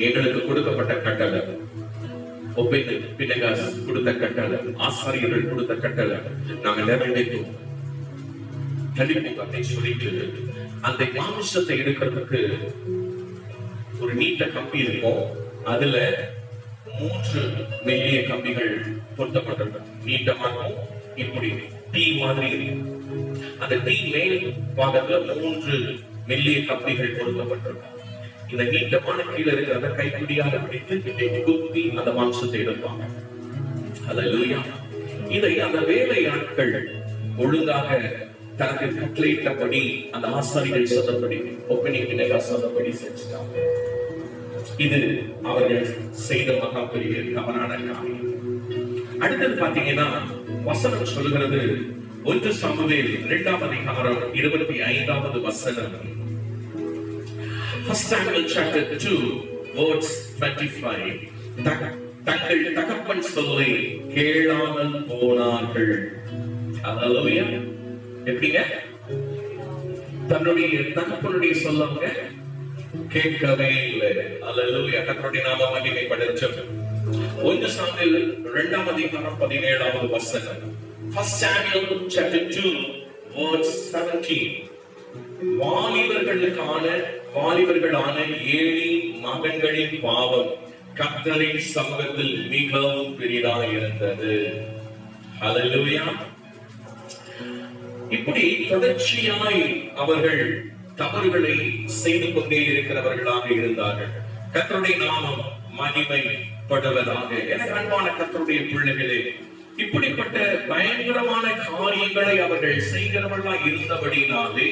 எங்களுக்கு கொடுக்கப்பட்ட கட்டளை, பினெகாஸ் கொடுத்த கட்டளை, ஆசாரியர்கள் கொடுத்த கட்டளை நாங்க நிறைவேற்றோம், கண்டிப்போம் அப்படின்னு சொல்லிட்டு அந்த மாமிசத்தை எடுக்கிறதுக்கு ஒரு நீட்ட கம்பி இருக்கும். அதுல 3 மெல்லிய கம்பிகள் பொருத்தப்பட்டிருக்கும். நீட்டமாகவும் இப்படி டீ மாதிரி இருக்கும். அந்த டீ மேல் பாகத்துல 3 மெல்லிய கம்பிகள் பொருத்தப்பட்டிருக்கும். இந்த நீட்டமான கீழே இருக்கிறத கைப்பிடியாக பிடித்து குத்தி அந்த மாம்சத்தை எடுப்பாங்க. அல்லேலூயா. இதை அந்த வேலை ஆட்கள் ஒழுங்காக தனக்கு கட்டளையிட்டபடி, அந்த ஆசாரிகள் சொன்னபடி, பினெகாஸ் சொன்னபடி செஞ்சுட்டாங்க. இது அவர்கள் செய்த மகா பெரிய தவறான காரியம். அடுத்தது பாத்தீங்கன்னா, வசனம் சொல்லுகிறது 1 சாமுவேல் 2ஆம் அதிகாரம் 25வது வசனம். 1 Samuel chapter 2 verse 25. தங்கள் தகப்பன் சொல்லை கேளாமல் போனார்கள். அல்லேலூயா. எப்படிங்க? தன்னுடைய தகப்பனுடைய சொல்லவங்க கேட்கவே இல்லை. அல்லேலூயா. கர்த்தருடைய நாமம் மகிமைப்படட்டும். 1 சாமுவேல் 2ஆம் அதிகாரம் 17வது வசனம். 1 Samuel chapter 2 verse 17. வாலிபர்களான ஏழி மகன்களின் பாவம் கர்த்தரின் சமூகத்தில் மிகவும் பெரிதாக இருந்தது. அல்லேலூயா. இப்படி தொடர்ச்சியாய் அவர்கள் தவறுகளை செய்து கொண்டே இருக்கிறவர்களாக இருந்தார்கள். கர்த்தருடைய நாமம் மகிமைப்படுவதாக. எனக்கு அன்பான கர்த்தருடைய பிள்ளைகளே, இப்படிப்பட்ட பயங்கரமான காரியங்களை அவர்கள் செய்கிறவர்களாக இருந்தபடினாலே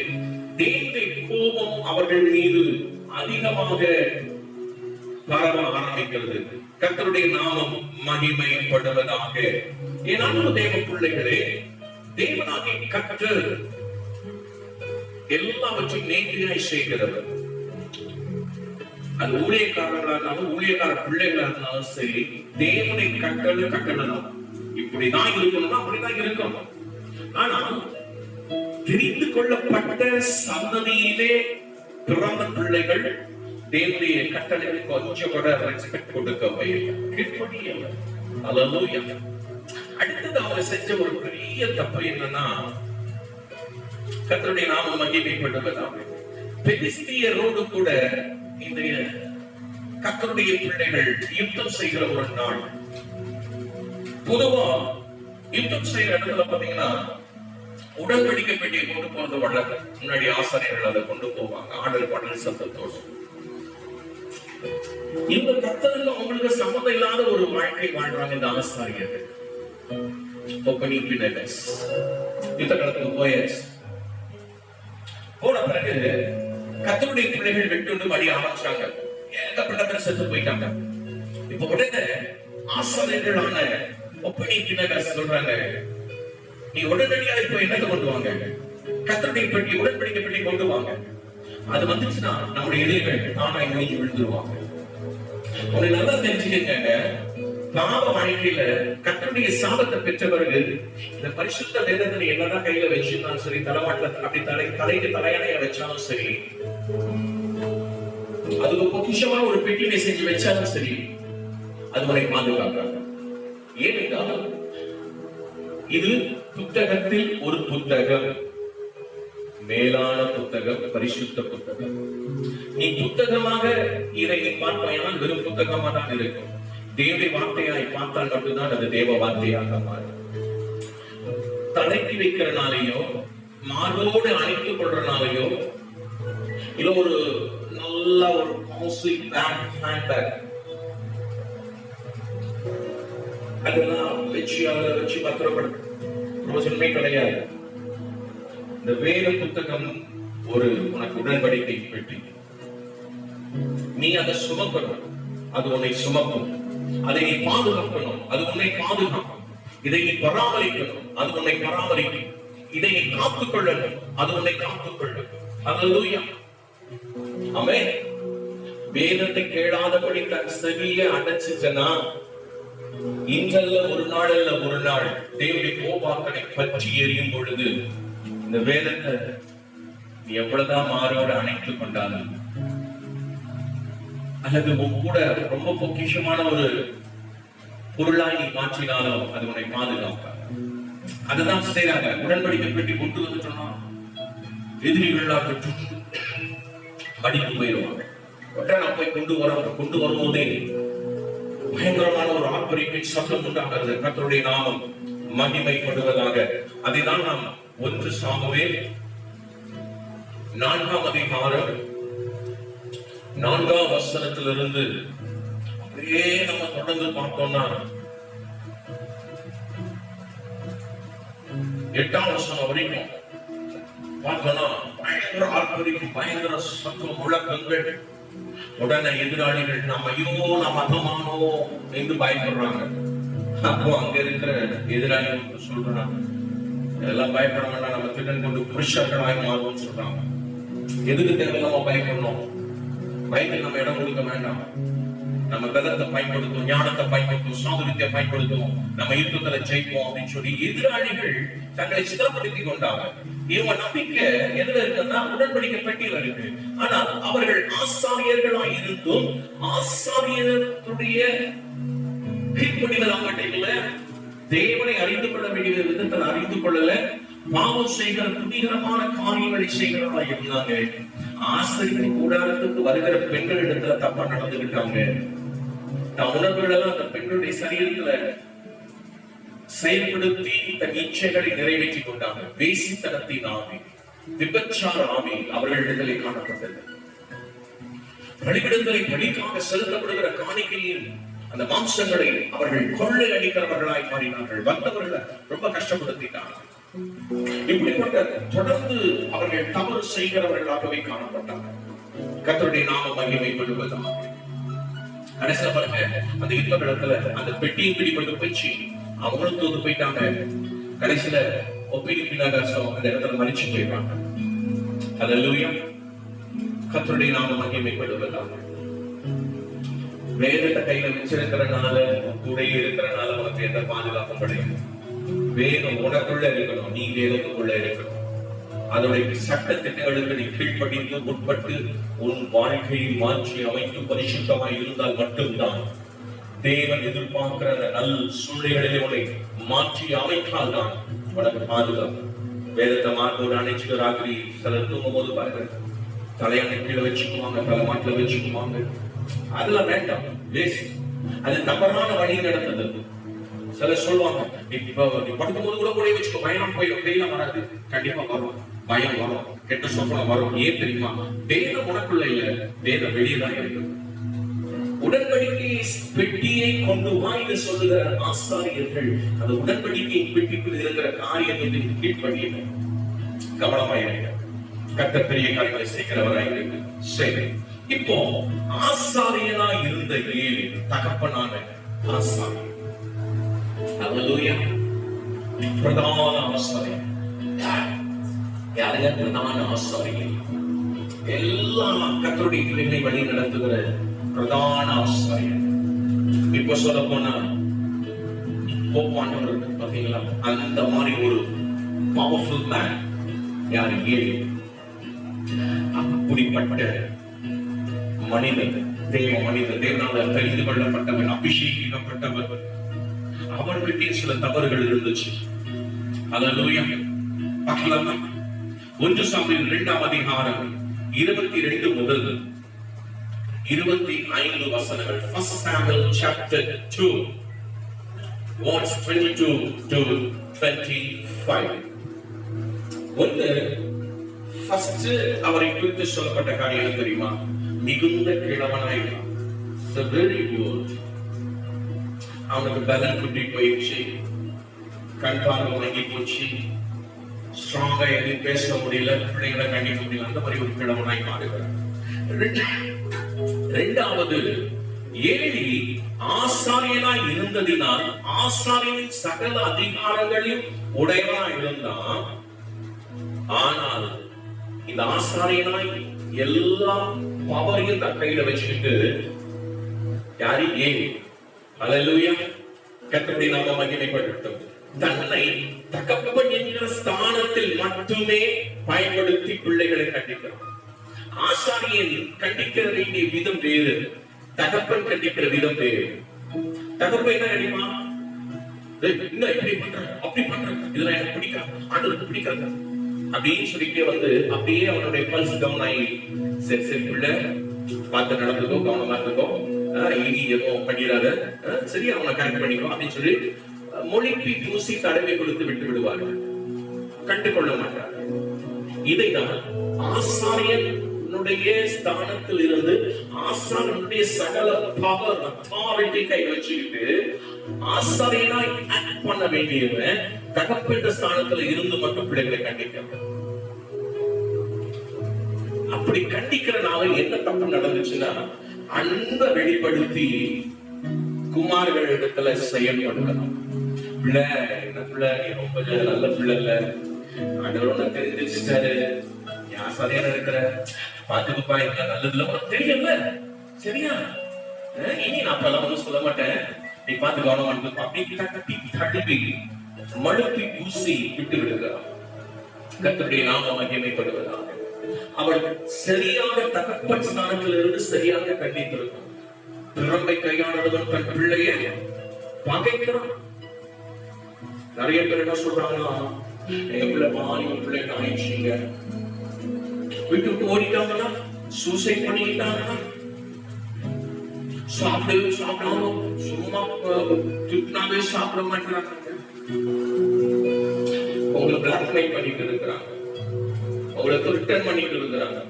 தேவனுடைய கோபம் அவர்கள் மீது அதிகமாக பரவ ஆரம்பிக்கிறது. கர்த்தருடைய நாமம் மகிமைப்படுவதாக. என் அன்பு தேவ பிள்ளைகளே, தேவனாகிய கர்த்தர் எல்லாவற்றையும் நேர்த்தியாய் செய்கிறவர். அது ஊழியக்காரர்களா இருந்தாலும், ஊழியக்கார பிள்ளைகளா இருந்தாலும் சரி, தேவனை கட்டளை இப்படிதான் இருக்கணும்னா அப்படிதான் இருக்கணும். ஆனால் தெரிந்து கொள்ளப்பட்ட சந்ததியிலே பிறந்த பிள்ளைகள் தேவனுடைய கட்டளைக்கு கொஞ்சம் கூட ரெஸ்பெக்ட் கொடுக்கவே இல்லை. அல்லேலூயா. அடுத்தது அவங்க செஞ்ச ஒரு பெரிய தப்பு என்னன்னா, கர்த்தருடைய நாமம் மகிமைப்படுவதாக. பெலிஸ்தியரோடு கூட இந்த கர்த்தருடைய பிள்ளைகள் யுத்தம் செய்கிற ஒரு நாள். பொதுவா யுத்தம் செய்கிற இடத்துல பாத்தீங்கன்னா உடன்படிக்கை பெட்டியை கொண்டு போறது வழக்கம். முன்னாடி ஆசாரியர்கள் அதை கொண்டு போவாங்க, ஆடல் பாடல் சத்தத்தோடு. இந்த கர்த்தருக்கு அவங்களுக்கு சம்மதம் இல்லாத ஒரு வாழ்க்கை வாழ்றாங்க இந்த ஆசாரியர்கள். யுத்த களத்துக்கு போயாச்சு. போன பிறகு கர்த்தருடைய பிள்ளைகள் வெட்டுண்டு மடி ஆரம்பிச்சாங்க. ஏகப்பட்ட பேர் செத்து போயிட்டாங்க. இப்ப உடனே ஆசாரியர்களான ஒப்பனி பின்னகர் சொல்றாங்க, நீ உடனடியாக இப்போ என்னத்தை கொண்டு வாங்க, கர்த்தருடைய பெட்டி, உடன்படிக்கை பெட்டி கொண்டு வாங்க. அது வந்துச்சுன்னா நம்முடைய எதிரிகள் தானா நோக்கி விழுந்துருவாங்க. ஒரு நல்லா தெரிஞ்சுக்கங்க, பாவ வாழ்க்கையில கர்த்தருடைய சாபத்தை பெற்ற பிறகு இந்த பரிசுத்த வேதத்தை என்னதான் கையில வச்சிருந்தாலும் சரி, தலைமாட்டில அப்படி தலைக்கு தலையணைய வச்சாலும் சரி, அதுக்கு பொக்கிஷமான ஒரு பெட்டியை செஞ்சு வச்சாலும் சரி, அது வரை பாதுகாக்கிறாங்க. ஏனென்றால் இது புத்தகத்தில் ஒரு புத்தகம், மேலான புத்தகம், பரிசுத்த புத்தகம். நீ புத்தகமாக இதை பார்ப்பாயால் வெறும் புத்தகமா தான் இருக்கும். தேவ வார்த்தையாய் பார்த்தால் மட்டும்தான் அது தேவ வார்த்தையாக மாறும். தலைக்கு வைக்கிறனாலேயோ மார்போடு அணைத்துக் கொள்றனாலேயோ இல்ல ஒரு நல்ல ஒரு காஸ்ட்லி பேக், ஹேண்ட் பேக் அதெல்லாம் வச்சு பத்திரப்படுத்த ரோஜனமே கிடையாது. இந்த வேத புத்தகம் ஒரு உனக்கு உடன்படிக்கை பெட்டி. நீ அதை சுமக்கணும், அது உன்னை சுமக்கும். அதை நீ பாதுகாக்கணும், அது உன்னை பாதுகாக்கும். இதை நீ பராமரிக்கணும், அது உன்னை பராமரிக்கும். இதை நீ காத்துக் கொள்ளணும், அது உன்னை காத்துக் கொள்ளும். அல்லேலூயா, ஆமென். வேதத்தை கேளாதபடி தன் செவியை அடைச்சுட்டனா, இன்றல்ல ஒரு நாள் அல்ல ஒரு நாள் தேவனுடைய கோபாக்கனை பற்றி எரியும் பொழுது இந்த வேதத்தை நீ எவ்வளவுதான் மாறோடு அணைத்துக் கொண்டாலும் அல்லது கூட ரொம்ப பொக்கிஷமான ஒரு பொருளாய் நீ மாற்றினாலும் அது உன்னை பாதுகாப்பார். அதுதான் செய்யறாங்க. உடன்படிக்கை பெட்டி கொண்டு வந்து சொன்னா எதிரிகளாக படித்து போயிடுவாங்க. போய் கொண்டு வரும்போதே பயங்கரமான ஒரு ஆர்ப்பரிப்பின் சத்தம் உண்டாகிறது. கர்த்தருடைய நாமம் மகிமைப்படுவதாக. அதைதான் நாம் 1 சாமுவேல் 4ஆம் அதிகாரம் 4ஆம் வசனத்திலிருந்து அப்படியே நம்ம தொடர்ந்து பார்த்தோம்னா 8ஆம் வசனம் வரைக்கும் பார்த்தோம்னா பயங்கர ஆர்ப்பரிப்பு, பயங்கர சத்தம், முழக்கங்கள். உடனே எதிராளிகள் நம்ம அதமானோ என்று பயப்படுறாங்க. அப்போ அங்க இருக்கிற எதிராளிகள் சொல்றாங்க, இதெல்லாம் பயப்பட வேண்டாம், நம்ம திட்டம் கொண்டு புருஷர்களாய் மாறுவோம் சொல்றாங்க. எதுக்கு தேவையில்லாம பயப்படணும்? பயத்துக்கு நம்ம இடம் கொடுக்க வேண்டாம். நம்ம பலத்தை பயன்படுத்தும், ஞானத்தை பயன்படுத்தும், சாதுரியத்தை பயன்படுத்தும், நம்ம யுத்தத்துல ஜெயிப்போம் அப்படின்னு சொல்லி எதிராளிகள் தங்களை சித்திரப்படுத்திக் கொண்டாங்க. இவங்க நம்பிக்கை எதுல இருக்குன்னா உடன்படிக்கை பெட்டியில இருக்கு. ஆனால் அவர்கள் ஆசாரியர்களாய் இருந்தும் ஆசாரியருடைய கீழ்ப்படிகள் அவங்ககிட்ட இல்ல. தேவனை அறிந்து கொள்ள வேண்டிய விதத்தில் அறிந்து கொள்ளல. பாவம் செய்கிற துணிகரமான காரியங்களை செய்கிறவர்களா இருந்தாங்க. ஆசிரியர் கூடாரத்துக்கு வருகிற பெண்கள் இடத்துல தப்பா நடந்துகிட்டாங்க. உணர்வுகள் எல்லாம் அந்த பெண்களுடைய சரீரத்துல செயல்படுத்தி தன் இச்சைகளை நிறைவேற்றி கொண்டாங்க. வேசித்தனத்தின் ஆவி, விபச்சார ஆவி அவர்களிடத்திலே காணப்பட்டது. பலிபீடங்களை பலிக்காக செலுத்தப்படுகிற காணிக்கையின் அந்த மாம்சங்களை அவர்கள் கொள்ளை அடிக்கிறவர்களாய் மாறினார்கள். வந்தவர்களை ரொம்ப கஷ்டப்படுத்திட்டாங்க. இப்படிப்பட்ட தொடர்ந்து அவர்கள் தவறு செய்கிறவர்களாகவே காணப்பட்டார்கள். கர்த்தருடைய நாமம் மகிமைப்படுவதாக. கடைசியில பாருங்க, அந்த யுத்த இடத்துல அந்த பெட்டியும் பிடிபட்டு போயிடுச்சு. அவங்களும் தோந்து போயிட்டாங்க. கடைசியில ஒப்பிடி பின்னாகாசம் அந்த இடத்துல மறிச்சு போயிடுறாங்க. அல்லேலூயா, கர்த்தருடைய நாமம் மகிமைப்படுவதாக. வேதத்தை கையில வச்சிருக்கிறனால, கூடையே இருக்கிறனால உனக்கு எந்த பாதுகாப்பும் கிடையாது. வேதம் உனக்குள்ள இருக்கணும், நீ வேதத்துக்குள்ள இருக்கணும். அதோடைய சட்ட திட்டங்களுக்கு நீ கீழ்ப்படிந்து உட்பட்டு உன் வாழ்க்கையை மாற்றி அமைத்து பரிசுத்தமாய் இருந்தால் மட்டும்தான் தேவன் எதிர்பார்க்கிற நல் சூழ்நிலைகளை உன்னை மாற்றி அமைத்தால் தான் உனக்கு பாதுகாப்பு. வேதத்தை மாற்றோடு அணைச்சிட்டு ராத்திரி சிலர் தூங்கும் போது பாருங்க, தலையணை கீழே வச்சுக்குவாங்க, தலைமாட்டில வச்சுக்குவாங்க. அதெல்லாம் வேண்டாம், அது தவறான வழி நடந்தது. சிலர் சொல்லுவாங்க, இப்ப நீ படுக்கும் போது கூட கூட வச்சுக்கோ, பயம் போயிடும். பேயெல்லாம் வராது. கண்டிப்பா வரும், பயம் வரும், கெட்ட சொப்பனம் வரும். ஏன் தெரியுமா? வேதம் உனக்குள்ள இல்ல, வேதம் வெளியே தான் இருக்கு. உடன்படிக்கை பெட்டியை கொண்டு வா என்று சொல்லுகிற ஆசாரியர்கள் அந்த உடன்படிக்கை பெட்டிக்குள் இருக்கிற காரியத்தை கீழ்ப்படிய கவனமாயிருக்க. கர்த்தர் பெரிய காரியங்களை செய்கிறவராயிருக்கு. சரி, இப்போ ஆசாரியனா இருந்த ஏலி தகப்பனான ஆசாரியன், அல்லேலூயா, பிரதான ஆசாரியன். யாருங்க பிரதான ஆசாரியன்? எல்லா கர்த்தருடைய பிள்ளைகளை வழி நடத்துகிற பிரதான ஆசாரியன். இப்ப சொல்ல போனா போப்பாண்டவர் பாத்தீங்களா, அந்த மாதிரி ஒரு பவர்ஃபுல் மேன் யாரு? ஏலி. அப்படிப்பட்ட மனிதன், தேவ மனிதன், தேவனால தெரிந்து கொள்ளப்பட்டவன், அபிஷேகிக்கப்பட்டவன். அவன்கிட்ட சில தவறுகள் இருந்துச்சு. அல்லேலூயா. பார்க்கலாமா? 1 சாமுவேல் 2ஆம் அதிகாரம் 22 முதல் 25 வசனங்கள். 1 Samuel chapter 2 verse 22 to 25. First அவரை குறித்து சொல்லப்பட்ட காரியம் தெரியுமா? மிகுந்த கிழவனாய், வெரி குட். அவனுக்கு பலன் குட்டி போயிடுச்சு, கண் பார்வை வாங்கி போச்சு, ஸ்ட்ராங்கா எதுவும் பேச முடியல, பிள்ளைகளை கண்டிக்க முடியல, அந்த மாதிரி ஒரு கிழவனாய் மாறுகிறார். இரண்டாவது, ஏலி ஆசாரியனாய் இருந்ததினால் ஆசாரியனின் சகல அதிகாரங்களையும் உடையவனாய் இருந்தான். ஆனால் இந்த ஆசாரியனாய் எல்லா பவரையும் தன் கையில வச்சுக்கிட்டு யாரு? ஏலி. அல்லேலூயா. கர்த்தருடைய நாமம் மகிமைப்படட்டும். தன்னை தகப்பன் என்கிற ஸ்தானத்தில் மட்டுமே பயன்படுத்தி பிள்ளைகளை கண்டிக்கிறான். ஆசாரியன் கண்டிக்கிற வேண்டிய விதம் வேறு, தகப்பன் கண்டிக்கிற விதம் வேறு. தகப்பன் என்ன கண்டிப்பா? இன்னும் இப்படி பண்ற, அப்படி பண்ற, இதெல்லாம் எனக்கு பிடிக்காது, ஆண்டவருக்கு பிடிக்காது அப்படின்னு சொல்லிட்டு வந்து அப்படியே அவனுடைய பல்ஸ் டவுன் ஆகி, சரி சரி பிள்ளை பார்த்து நடந்துக்கோ, கவனமா இருந்துக்கோ, இனி எதுவும் பண்ணிடாத, சரி அவனை கரெக்ட் பண்ணிக்கோ அப்படின்னு சொல்லி மொழிப்பி பூசி தடவை கொடுத்து விட்டு விடுவார்கள், கண்டுகொள்ள மாட்டார்கள். இதைதான் ஆசாரியனுடைய ஸ்தானத்தில் இருந்து ஆசாரியனுடைய சகல பவர் அத்தாரிட்டி கை வச்சுக்கிட்டு ஆசாரியனாய் ஆக்ட் பண்ண வேண்டியவன் தகப்பென்ற ஸ்தானத்துல இருந்து மட்டும் பிள்ளைகளை கண்டிக்கிறான். அப்படி கண்டிக்கிறனால என்ன தப்பு நடந்துச்சுன்னா, அன்பை வெளிப்படுத்தி குமார்கள் இடத்துல செயல்படுத்தணும். பிள்ளை என்ன பிள்ளை, ரொம்ப நல்ல பிள்ளை இல்ல, ஆண்டவரோட தெரிஞ்சிருச்சாரு, ஆசாரியா இருக்கிற பாத்துக்குப்பா, என்ன நல்லதுல தெரியல, சரியா? இனி நான் அப்பெல்லாம் ஒன்றும் சொல்ல மாட்டேன், நீ பார்த்து கவனம் அப்படி தட்டி தடுப்பி மழுப்பி பூசி விட்டு விடுகிறார். கர்த்தருடைய நாமம் மகிமைப்படுவதாக. அவள் சரியாக தகப்பன் ஸ்தானத்தில் இருந்து சரியாக கண்டித்திருக்கும். திறமை கையானவன் தன் பிள்ளையை பகைக்கிறான். நிறைய பேர் என்ன சொல்றாங்களா, எங்க பிள்ளை பாலி பிள்ளை ஆயிடுச்சுங்க, விட்டு விட்டு ஓடிட்டாங்கன்னா, சூசைட் பண்ணிக்கிட்டாங்கன்னா, சாப்பிடாம சும்மா துப்புனாவே சாப்பிட மாட்டாங்க, உங்களை பிளாக்மெயில் பண்ணிட்டு இருக்கிறாங்க, உங்களுக்கு ரிட்டர்ன் பண்ணிட்டு இருக்கிறாங்க,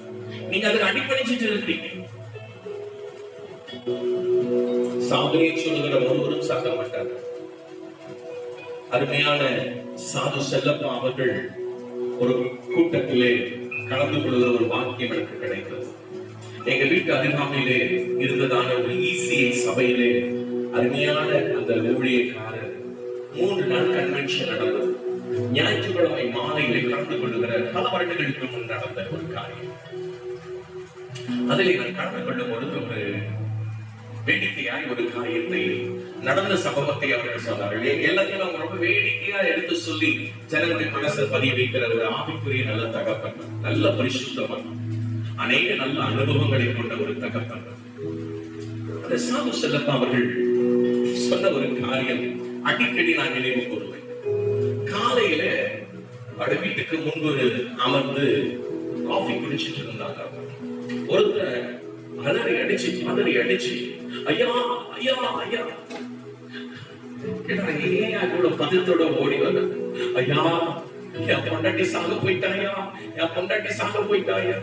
நீங்க அதுக்கு அடிப்பணிச்சுட்டு இருக்கிறீங்க. சாகுயை சொல்லுகிற ஒருவரும் சாக மாட்டாங்க. அருமையான சாது செல்லப்பா அவர்கள் ஒரு கூட்டத்திலே கலந்து கொள்கிற ஒரு வாக்கியம் எனக்கு கிடைத்தது. எங்க வீட்டு அருகாமையிலே இருந்ததான ஒரு ECA சபையிலே அருமையான அந்த ஊழியக்காரர் 3 நாள் கன்வென்ஷன் நடந்தது. ஞாயிற்றுக்கிழமை மாலையிலே கலந்து கொள்ளுகிற பல வருடங்களுக்கு முன் நடந்த ஒரு காரியம். அதிலே நான் கலந்து கொள்ளும் பொழுது ஒரு வேடிக்கையாய் ஒரு காரியத்தை நடந்த சம்பவத்தை அவர்கள் சொன்னார்கள். எல்லாத்தையும் அவங்க ரொம்ப வேடிக்கையா எடுத்து சொல்லி ஜனங்களுடைய மனசை பதிய வைக்கிற ஒரு ஆவிக்குரிய நல்ல தகப்பன், நல்ல பரிசுத்தவன், அநேக நல்ல அனுபவங்களை கொண்ட ஒரு தகப்பன். அந்த சாது செல்லப்பா அவர்கள் சொன்ன ஒரு காரியம் அடிக்கடி நான் நினைவு கூறுவேன். காலையில அவருடைய வீட்டுக்கு முன்பு அமர்ந்து காஃபி குடிச்சிட்டு இருந்தாங்க. ஒருத்தர் அலறி அடிச்சு ஐயா ஐயா ஐயா கேட்டா ஏன் இவ்வளவு பதத்தோட ஓடி வர? ஐயா, என் பொண்டாட்டி சாக போயிட்டாயா, என் பொண்டாட்டி சாக போயிட்டாயா.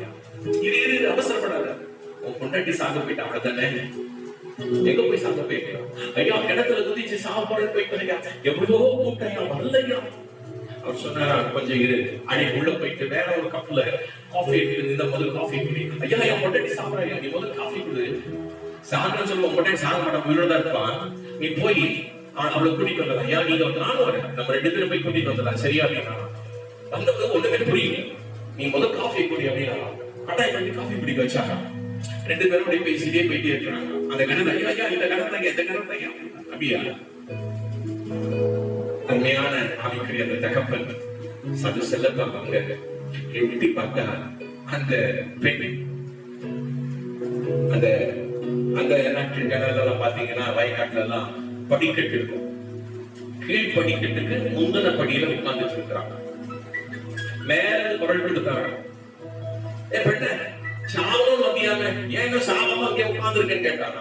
இரு அவசரப்படாத, உன் பொண்டாட்டி சாக போயிட்டா அவ்வளவுதானே. எங்க போய் சாக போயிட்டா? ஐயா, கிணத்துல குதிச்சு சாக போட போயிட்டாயா, எவ்வளவோ கூட்டையா வரலையா. அவர் சொன்னாரா, கொஞ்சம் இரு, அடி உள்ள போயிட்டு வேற ஒரு கப்ல காஃபி எடுத்து இந்த முதல் காஃபி குடி. ஐயா, என் பொண்டாட்டி சாப்பிடாயா, நீ முதல் காஃபி குடு. சாகன்னு சொல்லுவோம், பொண்டாட்டி சாக மாட்டான், உயிரோட இருப்பான். நீ போய் அவளை கூட்டிட்டு வந்துடலாம். ஐயா, நீங்க நானும் வரேன், நம்ம 2 பேரும் போய் கூட்டிட்டு வந்துடலாம், சரியா? அப்படின்னா வந்தது ஒண்ணுமே புரியல. நீ முதல் காஃபி குடி அப்படின்னா கட்டாயம் பண்ணி காஃபி குடிக்க வச்சாங்க. 2 பேரும் அப்படியே பேசிட்டே போயிட்டே இருக்கிறாங்க. அந்த கணத்தை, ஐயா இந்த கணத்தை எந்த கணத்தை அப்படியா? உண்மையான ஆவிக்குரிய அந்த தகப்பன் சது செல்ல பார்ப்பாங்க. எட்டி பார்த்தா அந்த பெண் அந்த அந்த நாட்டின் கிணறுலாம் பாத்தீங்கன்னா வயக்காட்டுல எல்லாம் படிக்கட்டு இருக்கும். கீழ் படிக்கட்டுக்கு முந்தின படியில உட்கார்ந்துட்டு இருக்கிறாங்க. மேல குரல் கொடுத்தாங்க, சாவம் மதியாம ஏன் சாவம் அங்கே உட்கார்ந்து இருக்கேன்னு கேட்டாங்க.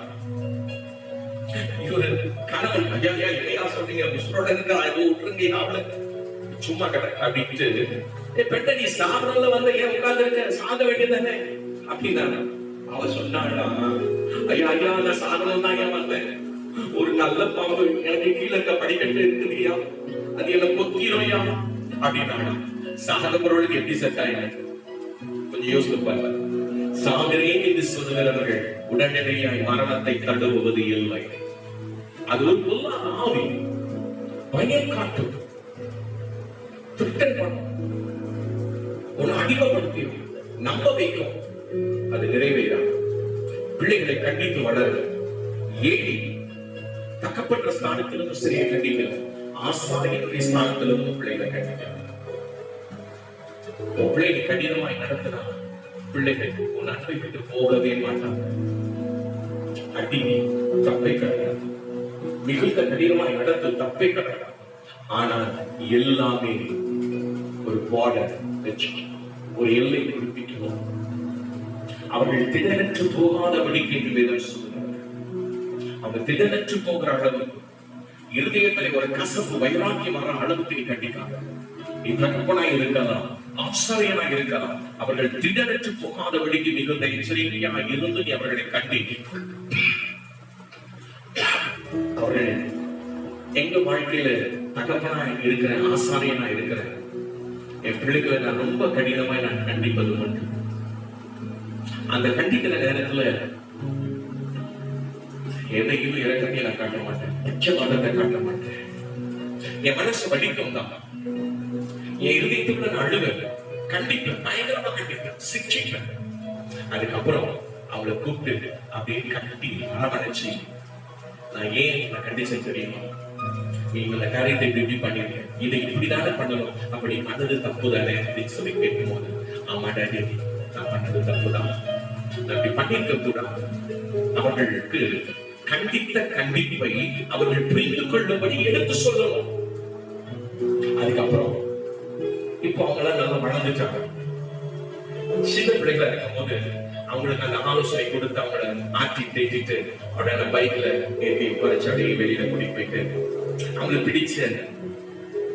இவரு கணவன், ஐயா ஐயா என்னையா சொல்றீங்க, முஸ்லோட இருக்க அது விட்டுருங்க அவளை சும்மா கடை அப்படின்ட்டு, பெட்ட நீ சாவனால வந்து ஏன் உட்கார்ந்து இருக்க, சாக வேண்டியதானே அப்படின்னா. அவ சொன்னாடா, ஐயா ஐயா நான் சாகனம் தான் ஏன் வந்தேன், ஒரு நல்ல பாம்பு எனக்கு கீழே இருக்க படிக்கட்டு இருக்குதுயா, அது என்ன கொத்திரோயா அப்படின்னா. சாக பொருளுக்கு எப்படி செட் ஆயிடும் கொஞ்சம் யோசித்து பாருங்க. சாகிறேன் என்று சொல்லுகிறவர்கள் உடனடியாய் மரணத்தை தழுவுவது இல்லை. அது ஒரு பொல்லாத ஆவி, பயம் காட்டும், திட்டம் பண்ணும், உன்னை அடிமைப்படுத்தி நம்ப வைக்கும். அது நிறைவேறாது. பிள்ளைகளை கண்டித்து வளர ஏடி தக்கப்பட்ட ஸ்தானத்திலிருந்து சரியை கண்டிக்கல, ஆசாரியனுடைய ஸ்தானத்திலிருந்து பிள்ளைகளை கண்டிக்கல. பிள்ளைகளை கடினமாய் நடத்தினா பிள்ளைகள் உன் அன்பை விட்டு போகவே மாட்டாங்க. அடி தப்பை கிடையாது, மிகுந்த கடினமாய் நடத்த தப்பை கிடையாது. ஆனால் எல்லாமே ஒரு பார்டர் வச்சு ஒரு எல்லை குறிப்பிக்கணும். அவர்கள் திடனற்று போகாதபடிக்கு என்று வேதம் சொல்லுகிறார். அவங்க திடனற்று போகிற அளவு இருதயத்தில் ஒரு கசப்பு வைராக்கியம் வர அளவுக்கு நீ கண்டிக்காங்க. நீ தகப்பனாய் இருக்கலாம், ஆசாரியனாக இருக்கலாம். அவர்கள் திடனற்று போகாதபடிக்கு மிகுந்த எச்சரிக்கையாக இருந்து நீ அவர்களை கண்டி. அவர்கள் எங்க வாழ்க்கையில தகப்பனாய் இருக்கிற, ஆசாரியனா இருக்கிற என் பிள்ளைகளை நான் ரொம்ப கடினமாய் நான் கண்டிப்பது உண்டு. அந்த கண்டிக்கிற நேரத்துல எதையும் இறக்கத்தை நான் காட்ட மாட்டேன், உச்சவாதத்தை காட்ட மாட்டேன். என் மனசு வலிக்கும் தான், என் இருதயத்துக்குள்ள நான் அழுவேன், கண்டிப்பேன், பயங்கரமா கண்டிப்பேன், சிக்ஷிப்பேன். அதுக்கப்புறம் அவளை கூப்பிட்டு அப்படியே கட்டி அரவணைச்சு, நான் ஏன் நான் கண்டிச்சேன் தெரியுமா, நீ இந்த காரியத்தை இப்படி பண்ணிருக்க, இதை இப்படிதானே பண்ணணும், அப்படி பண்ணது தப்புதானே அப்படின்னு சொல்லி கேட்கும் போது, ஆமா டாடி நான் பண்ணது தப்புதான், நான் இப்படி பண்ணிருக்க கூடாது. அவர்களுக்கு கண்டித்த கண்டிப்பை அவர்கள் புரிந்து கொள்ளும்படி எடுத்து சொல்லணும். அதுக்கப்புறம் இப்போ அவங்கள நல்லா வளர்ந்துட்டாங்க. சின்ன பிள்ளைகளா இருக்கும் போது அவங்களுக்கு அந்த ஆலோசனை கொடுத்து அவங்கள ஆட்டி தேட்டிட்டு உடனே பைக்ல ஏற்றி குறைச்சு அப்படியே வெளியில கூட்டிட்டு போயிட்டு அவங்களுக்கு பிடிச்ச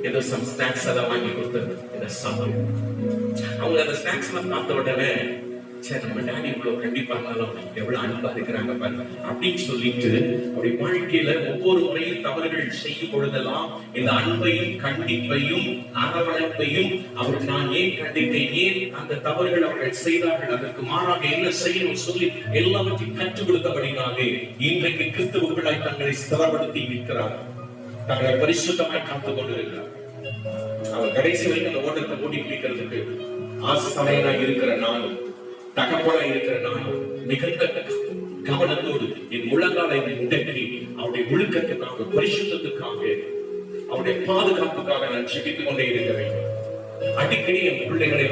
ஏதோ சம் ஸ்நாக்ஸ் எல்லாம் வாங்கி கொடுத்தது இந்த சமையல். அவங்க அந்த ஸ்நாக்ஸ் எல்லாம் பார்த்த உடனே சரி நம்ம டாடி இவ்வளவு கண்டிப்பா இருந்தாலும் எவ்வளவு அன்பா இருக்கிறாங்க பாருங்க அப்படின்னு சொல்லிட்டு அப்படி வாழ்க்கையில ஒவ்வொரு முறையும் தவறுகள் செய்யும் பொழுதெல்லாம் இந்த அன்பையும் கண்டிப்பையும் அரவணைப்பையும் அவர்கள் நான் ஏன் கண்டித்தேன், ஏன் அந்த தவறுகள் அவர்கள் செய்தார்கள், அதற்கு மாறாக என்ன செய்யணும் சொல்லி எல்லாவற்றையும் கற்றுக் கொடுத்தபடினாலே இன்றைக்கு கிறிஸ்தவர்களாய் தங்களை ஸ்திரப்படுத்தி நிற்கிறார்கள், தங்களை பரிசுத்தமாய் காத்துக் கொண்டிருக்கிறார். அவர் கடைசி வரைக்கும் அந்த ஓட்டத்தை ஓடி பிடிக்கிறதுக்கு ஆசாரியனாய் இருக்கிற நானும் தகப்பனாய் இருக்கிற நானும் மிகுந்த கவனத்தோடு என் முழங்காலை முடக்கி அவருடைய ஒழுக்கத்துக்காக, பரிசுத்தத்துக்காக, அவருடைய பாதுகாப்புக்காக நான் ஜெபித்துக் கொண்டே இருக்க வேண்டும். அடிக்கடி என் பிள்ளைகளை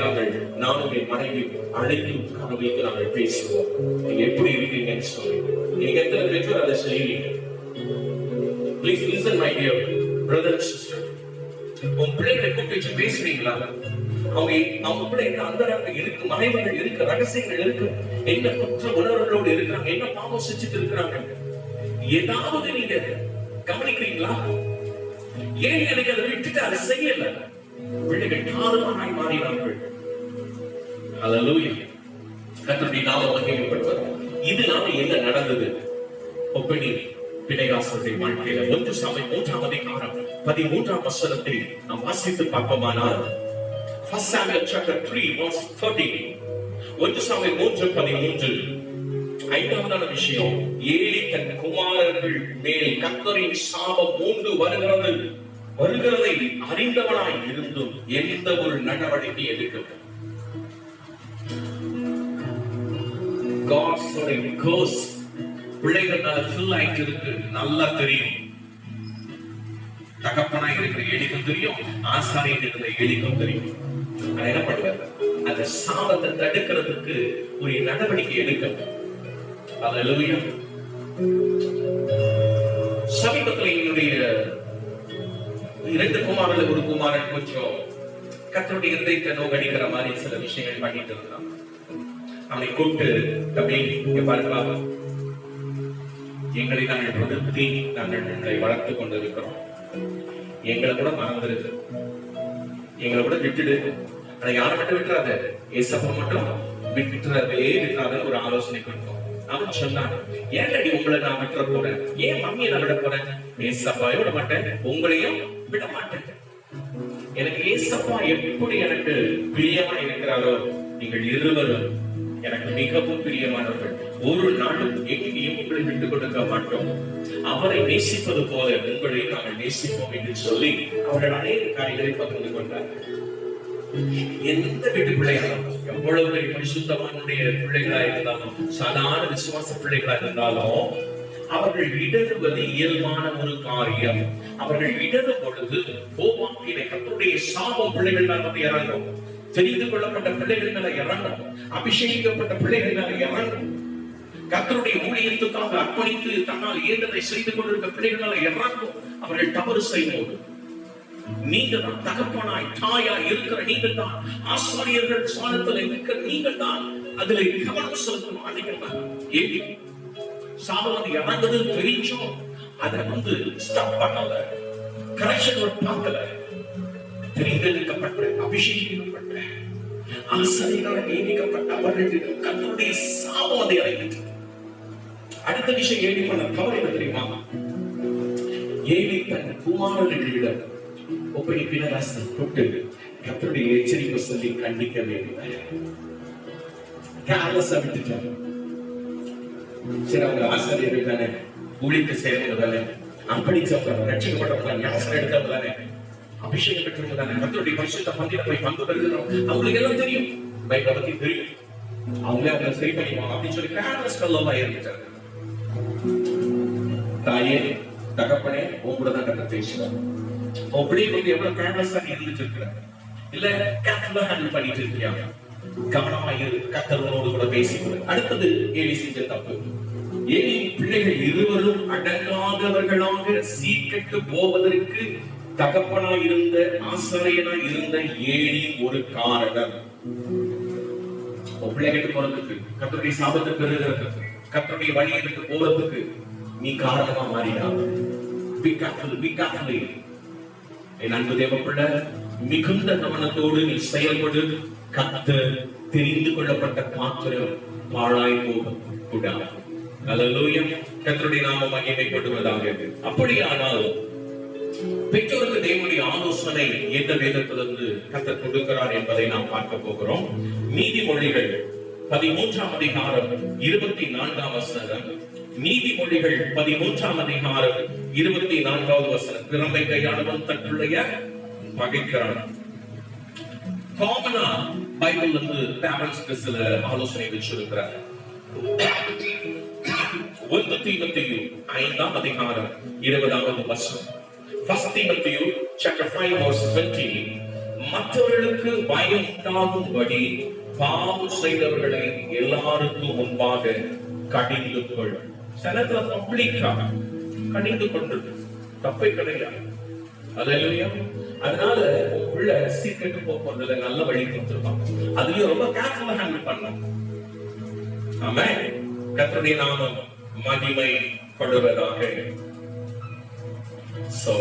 நானும் என் மனைவி அழைத்து உட்கார வைத்து நாங்கள் பேசுவோம். நீங்க எப்படி இருக்கீங்கன்னு சொல்லி நீங்க எத்தனை பேர் அதை செய்வீங்க? Please listen my dear brother and sister. உன் பிள்ளைகளை கூப்பிட்டு வச்சு பேசுறீங்களா? அவங்க பிள்ளைங்க அந்த இருக்கு, மனைவிகள் இருக்கு, ரகசியங்கள் இருக்கு, என்ன குற்ற உணர்வுகளோடு இருக்கிறாங்க, என்ன பாவம் செஞ்சுட்டு இருக்கிறாங்க, ஏதாவது நீங்க கவனிக்கிறீங்களா? ஏன் எனக்கு அதை விட்டுட்டு அதை செய்யல? பிள்ளைகள் தாறுமாறாய் மாறினார்கள். ஹல்லேலூயா. கர்த்தருடைய நாமம் மகிமைப்படுவது. இதனால என்ன நடந்தது? ஒப்பனி பிணைகாசனுடைய வாழ்க்கையில 1 சாமுவேல் 3ஆம் அதிகாரம் 13ஆம் வசனத்தை நாம் வாசித்து பார்ப்போமானால், 1 Samuel chapter 3 verse 13. 1 சாமுவேல் 3:13. ஐந்தாவதான விஷயம், ஏலி தன் குமாரர்கள் மேல் கர்த்தரின் சாபம் மூண்டு வருகிறதை அறிந்தவனாய் இருந்தும் எந்த ஒரு நடவடிக்கை எடுக்கவில்லை. God's curse பிள்ளைகளால ஃபில் ஆயிட்டு இருக்கு, நல்லா தெரியும். தகப்பனாய் இருக்கிற ஏலிக்கும் தெரியும், ஆசாரியன் இருக்கிற ஏலிக்கும் தெரியும். ஆனா என்ன பண்ணுவாங்க? அந்த சாபத்தை தடுக்கிறதுக்கு ஒரு நடவடிக்கை எடுக்கணும். ஹல்லேலூயா. சமீபத்தில் என்னுடைய 2 குமாரர்கள், ஒரு குமாரன் கொஞ்சம் கர்த்தருடைய இதயத்தை நோக்கடிக்கிற மாதிரி சில விஷயங்கள் பண்ணிட்டு இருந்தான். அவனை கூப்பிட்டு, தம்பி இங்க பாருங்களா, எங்களை நாங்கள் வளர்த்தி நாங்கள் உங்களை வளர்த்து கொண்டு இருக்கிறோம். எங்களை கூட மறந்துருக்கு, எங்களை கூட விட்டுடு. ஆனா யாரை மட்டும் விட்டுறாத, ஏசப்பா மட்டும் விட்டுறாத ஒரு ஆலோசனை கொடுத்தோம். அவன் சொன்னான், ஏன்டி உங்களை நான் விட்டுற போறேன், ஏன் மம்மியை நான் விட போறேன்? ஏசப்பாவை விட மாட்டேன், உங்களையும் விட மாட்டேன். எனக்கு ஏசப்பா எப்படி எனக்கு பிரியமா இருக்கிறாரோ, நீங்கள் இருவரும் எனக்கு மிகவும் பிரியமானவர்கள். ஒரு நாளும் எங்கேயும் உங்களை விட்டுக் கொடுக்க மாட்டோம். அவரை நேசிப்பது போல உங்களை நாங்கள் நேசிப்போம் என்று சொல்லி அவர்கள் அநேக காரியங்களை பகிர்ந்து கொண்டார்கள். எந்த வீட்டு பிள்ளைகளும், எவ்வளவு பரிசுத்தமானுடைய பிள்ளைகளா இருந்தாலும், சாதாரண விசுவாச பிள்ளைகளா இருந்தாலும், அவர்கள் இடறுவது இயல்பான ஒரு காரியம். அவர்கள் இடரும் பொழுது போவாக்கினை கர்த்தருடைய சாபம் பிள்ளைகள் மேல் வந்து இறங்கும். தெரிந்து கொள்ளப்பட்ட பிள்ளைகள் மேல இறங்கும். அபிஷேகிக்கப்பட்ட பிள்ளைகள் மேல இறங்கும். கர்த்தருடைய ஊழியத்துக்காக அர்ப்பணித்து தன்னால் இயன்றதை செய்து கொண்டிருக்க பிள்ளைகள் மேல இறங்கும். அவர்கள் தவறு செய்யும்போது நீங்கள் தான் தகப்பனாய் தாயாய் இருக்கிற நீங்கள் தான், ஆசாரியர்கள் ஸ்தானத்தில் இருக்கிற நீங்கள் தான் அதில் கவனம் செலுத்தணும். அதிகமாக சாபம் இறங்குது தெரிஞ்சோம், அதை வந்து ஸ்டாப் பண்ணல, கரெக்ஷன் பார்க்கல. தெரிந்தெடுக்கப்பட்ட அபிஷேகிக்கப்பட்ட ஆசாரியர்களால் நியமிக்கப்பட்ட அவர்களுக்கு கர்த்தருடைய சாபம் அதை இறங்கிட்டு. அடுத்த விஷயம் ஏலி பண்ண தவறு என்ன தெரியுமா? ஏலி தன் குமாரர்களிடம் ஒப்பனை பினகாசை தொட்டு கர்த்தருடைய எச்சரிக்கை சொல்லி கண்டிக்கவே இல்லை. கேர்லெஸ்ஸா விட்டுட்டாங்க. சரி, அவங்க ஆசாரியர்கள் தானே, ஊழியத்தை சேர்ந்தவங்க தானே, அப்படிச்சவங்க ரட்சிக்கப்பட்டவங்க, ஞாபகம் எடுத்தவங்க தானே, அபிஷேகம் பெற்றவங்க தானே, கர்த்தருடைய பரிசுத்த பந்தியில போய் பங்கு பெறுகிறோம், அவங்களுக்கு எல்லாம் தெரியும், பைபிளை பத்தி தெரியும், அவங்களே அவங்க சரி பண்ணிக்குவாங்க அப்படின்னு சொல்லி கேர்லெஸ் ஃபெல்லோவா இருந்துட்டாங்க. தாயே, தகப்பனே, உங்களோட தான் கர்த்தர் பேசுறாங்க. அப்படியே வந்து எவ்வளவு கேர்லெஸ்ஸா இருந்துட்டு இருக்கிற, இல்ல கேர்ஃபுல்லா ஹேண்டில் பண்ணிட்டு இருக்கியா? கவனமா இரு, கர்த்தரோடு கூட பேசிக்கொடு. அடுத்தது ஏலி செஞ்ச தப்பு. ஏலி பிள்ளைகள் இருவரும் அடங்காதவர்களாக சீர்கெட்டு போவதற்கு தகப்பனாய் இருந்த ஆசாரியனாய் இருந்த ஏலி ஒரு காரணம். பிள்ளைகளுக்கு போறதுக்கு, கர்த்தருடைய சாபத்தை பெறுகிறதுக்கு, கர்த்தருடைய வழிகளுக்கு போறதுக்கு நீ காரணமா மாறினார். Be careful, be careful. என் அன்பு தேவப்பிள்ளை, மிகுந்த கவனத்தோடு நீ செயல்படு. கர்த்தர் தெரிந்து கொள்ளப்பட்ட பாத்திரம் பாழாய் போக கூடாது. அல்லேலூயா. கர்த்தருடைய நாமம் மகிமைப்படுவதாக. அப்படியானால் பெற்றோருக்கு தேவனுடைய ஆலோசனை எந்த வேதத்திலிருந்து கர்த்தர் கொடுக்கிறார் என்பதை நாம் பார்க்க போகிறோம். நீதிமொழிகள் 13ஆம் அதிகாரம் 24ஆம் வசனம். நீதிமொழிகள் 13ஆம் அதிகாரம் 24வது வசனம். திறமை கையாளவன் தன் பிள்ளைய பகைக்கிறான். காமனா பைபிள் வந்து பேரண்ட்ஸ்க்கு சில ஆலோசனை வச்சிருக்கிறார். 1 தீமோத்தேயு 5ஆம் அதிகாரம் 20வது வசனம். 1 தீமோத்தேயு chapter 5 verse 20. மற்றவர்களுக்கு பயம் உண்டாகும்படி பாவம் செய்தவர்களை எல்லாருக்கும் முன்பாக கடிந்து கொள். சிலத்துல பப்ளிக்காக கடிந்து கொண்டது தப்பை கிடையாது. அல்லேலூயா. அதனால உள்ள சீக்கிரட்டு போறதுல நல்ல வழி கொடுத்துருப்பான். அதுலயும் ரொம்ப கேர்ஃபுல்லா ஹேண்டில் பண்ணணும். ஆமென். கர்த்தருடைய நாமம் மகிமை படுவதாக. சோ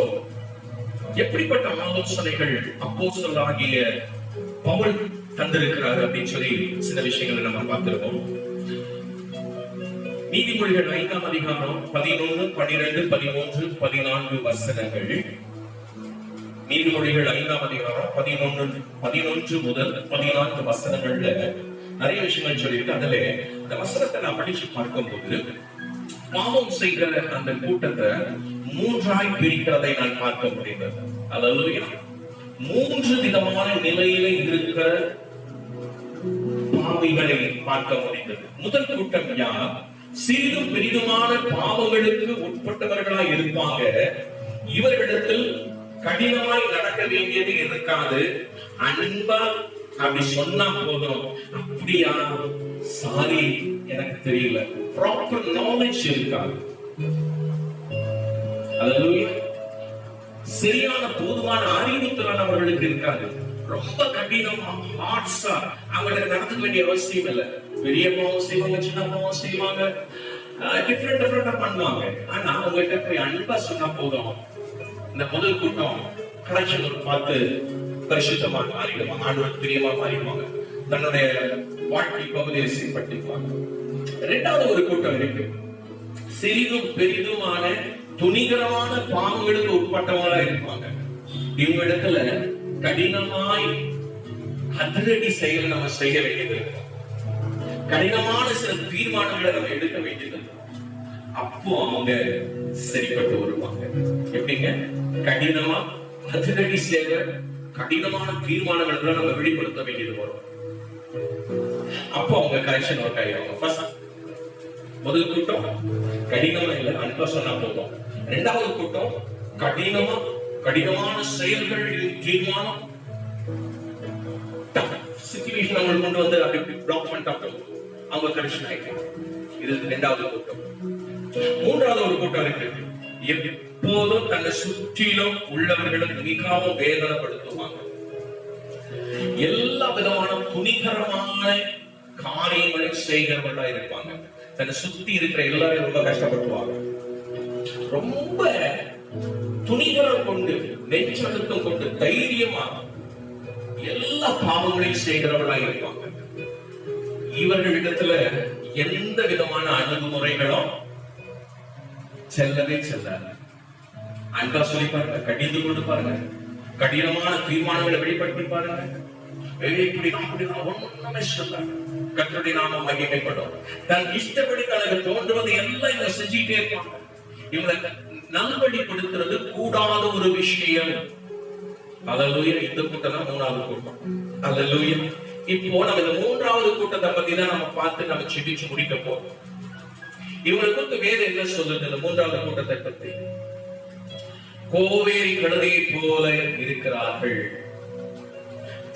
எப்படிப்பட்ட ஆலோசனைகள் அப்போஸ்தலராகிய பவுல் தந்திருக்கிறார் அப்படின்னு சொல்லி சில விஷயங்களை நம்ம பார்த்திருக்கோம். நீதிமொழிகள் 5ஆம் அதிகாரம் 11, 12, 13, 14 வசனங்கள். நீதிமொழிகள் 5ஆம் அதிகாரம் 11 முதல் 14 வசனங்கள்ல நிறைய விஷயங்கள் சொல்லியிருக்கு. அதுல அந்த வசனத்தை நான் படிச்சு பார்க்கும்போது பாவம் செய்கிற அந்த கூட்டத்தை மூன்றாய் பிரிக்கிறதை நான் பார்க்க முடிந்தது. அல்லேலூயா. 3 விதமான நிலையில இருக்கிற பாவிகளை பார்க்க முடிந்தது. முதல் கூட்டம் யார்? சிறிதும் பெரிதுமான பாவங்களுக்கு உட்பட்டவர்களாய் இருப்பாங்க. இவர்களிடத்தில் கடினமாய் நடக்க வேண்டியது இருக்காது. அன்பா அப்படி சொன்னா போதும். அப்படியா, சாரி, எனக்கு தெரியல, ப்ராப்பர் நாலேஜ் இருக்காது. அல்லேலூயா. சரியான போதுமான அறிவுத்திறன் அவர்களுக்கு இருக்காது. ரொம்ப கடினமா ஹார்ட்ஸா அவங்களுக்கு நடந்துக்க வேண்டிய அவசியம் இல்லை. பெரிய பாவம் செய்வாங்க, சின்ன பாவம் செய்வாங்க, டிஃபரெண்டா பண்ணுவாங்க. ஆனா அவங்ககிட்ட போய் அன்பா சொன்னா போதும். இந்த முதல் கூட்டம் கரெக்ஷன் பார்த்து பரிசுத்தமா மாறிடுவாங்க, ஆண்டவருக்கு பிரியமா மாறிடுவாங்க, தன்னுடைய வாழ்க்கை பகுதியை சீர்படுத்திக்குவாங்க. இரண்டாவது ஒரு கூட்டம் இருக்கு. சிறிதும் பெரிதுமான துணிகரமான பாவங்களுக்கு உட்பட்டவங்களா இருப்பாங்க. இவங்க இடத்துல கடினமாய் அதிரடி செயலை நம்ம செய்ய வேண்டியது இருக்கு. கடினமான சில தீர்மானங்களை நம்ம எடுக்க வேண்டியது. அப்போ அவங்க சரிப்பட்டு வருவாங்க. எப்படிங்க? கடினமா அதிரடி செயல, கடினமான தீர்மானங்களை நம்ம வெளிப்படுத்த வேண்டியது வரும். அப்போ அவங்க கரெக்ஷன் ஒர்க் ஆயிடுவாங்க. ஃபர்ஸ்ட் முதல் கூட்டம் கடினமா இல்ல, அன்பா சொன்னா போதும். இரண்டாவது கூட்டம் கடினமான செயல்கள், தீர்மானம், சிச்சுவேஷன் அவங்க கொண்டு வந்து அப்படி பிளாக் பண்ணிட்டாங்க, அவங்க கரெக்ஷன் ஆயிடுவாங்க. இது இரண்டாவது கூட்டம். மூன்றாவது ஒரு கூட்டம் இருக்கு. எப்போதும் தன்னை சுற்றிலும் உள்ளவர்களுக்கு மிகவும் வேதனைப்படுத்துவாங்க. எல்லா விதமான துணிகரமான காரியங்களை செய்கிறவர்களா இருப்பாங்க. தன்னை சுத்தி இருக்கிற எல்லாரையும் ரொம்ப கஷ்டப்படுத்துவாங்க. ரொம்ப துணிகரம் கொண்டு, நெஞ்சழுத்தம் கொண்டு, தைரியமா எல்லா பாவங்களையும் செய்கிறவர்களா இருப்பாங்க. இவர்களிடத்துல எந்த விதமான அணுகுமுறைகளும் செல்லவே செல்லாது. அன்பா சொல்லி பாருங்க, கடிந்து கொண்டு பாருங்க, கடினமான தீர்மானங்களை வெளிப்படுத்தி பாருங்க. ஒண்ணுமே சொல்லாங்க. கர்த்தருடைய நாமம் மகிமைப்படும். தன் இஷ்டப்படி தனக்கு தோன்றுவது எல்லாம் இவங்க செஞ்சுட்டே இருப்பாங்க. இவங்களை நல்வழிப்படுத்துறது கூடாத ஒரு விஷயம். அல்லேலூயா. இந்த கூட்டம் தான் மூணாவது கூட்டம். அல்லேலூயா. இப்போ நம்ம இந்த மூன்றாவது கூட்டத்தை பத்தி தான் நம்ம பார்த்து நம்ம செபிச்சு முடிக்க போறோம். இவங்களுக்கு வேற என்ன சொல்லுது இந்த மூன்றாவது கூட்டத்தை பத்தி? கோவேரி கழுதையை போல இருக்கிறார்கள்,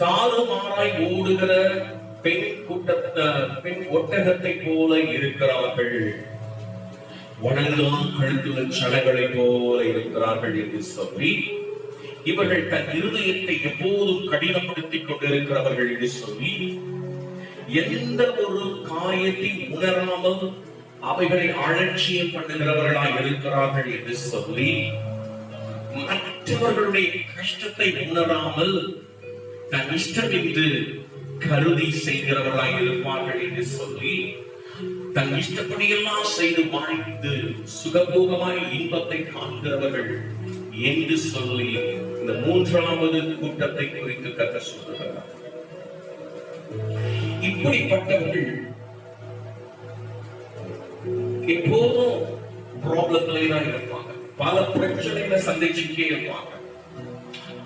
தாறுமாறாய் ஓடுகிற பெண் ஒட்டகத்தை போல இருக்கிறார்கள், வணங்கும் கழுத்துல சடங்களை போல இருக்கிறார்கள் என்று சொல்லி, இவர்கள் தன் இருதயத்தை எப்போதும் கடினப்படுத்திக் கொண்டிருக்கிறவர்கள் என்று சொல்லி, எந்த ஒரு காரியத்தை உணராமல் அவைகளை அலட்சியம் பண்ணுகிறவர்களாய் இருக்கிறார்கள் என்று சொல்லி, மற்றவர்களுடைய கஷ்டத்தை உணராமல் தன் இஷ்டம் என்று கருதி செய்கிறவர்களாய் இருப்பார்கள் என்று சொல்லி, தன் இஷ்டப்படியெல்லாம் செய்து வாழ்ந்து சுகபோகமாய் இன்பத்தை காண்கிறவர்கள் என்று சொல்லி இந்த மூன்றாவது கூட்டத்தை குறித்து கர்த்தர் சொல்லுகிறார். இப்படிப்பட்டவர்கள் எப்போதும் ப்ராப்ளத்திலே தான் இருப்பாங்க. பல பிரச்சனைகளை சந்திச்சுட்டே இருப்பாங்க.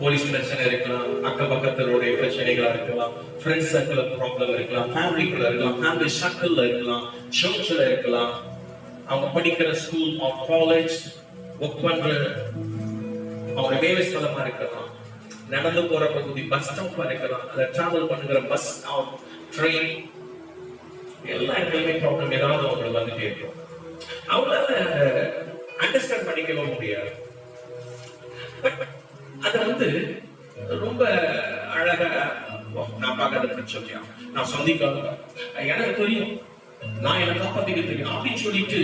போலீஸ் பிரச்சனை இருக்கலாம், அக்கம் பக்கத்தினுடைய பிரச்சனைகளா இருக்கலாம், ஃப்ரெண்ட்ஸ் சர்க்கிள் ப்ராப்ளம் இருக்கலாம், ஃபேமிலிக்குள்ள இருக்கலாம், ஃபேமிலி சர்க்கிள்ல இருக்கலாம், சர்ச்ல இருக்கலாம், அவங்க படிக்கிற ஸ்கூல் ஆர் காலேஜ், ஒர்க் பண்ற அவங்க வேலை ஸ்தலமா இருக்கலாம், நடந்து போற பகுதி பஸ் ஸ்டாப்பா இருக்கலாம், அதை டிராவல் பண்ணுகிற பஸ் ஆர் ட்ரெயின், எல்லா இடத்துலயுமே ப்ராப்ளம் ஏதாவது அவங்களுக்கு வந்துட்டே இருக்கும். அவங்களால அண்டர்ஸ்டாண்ட் பண்ணிக்கவும் முடியாது. அத ரொம்ப அழகா நான் பார்க்காத பிரச்சனையா, நான் சந்திக்காத, எனக்கு தெரியும், நான் என்ன காப்பாத்திக்க தெரியும் அப்படின்னு சொல்லிட்டு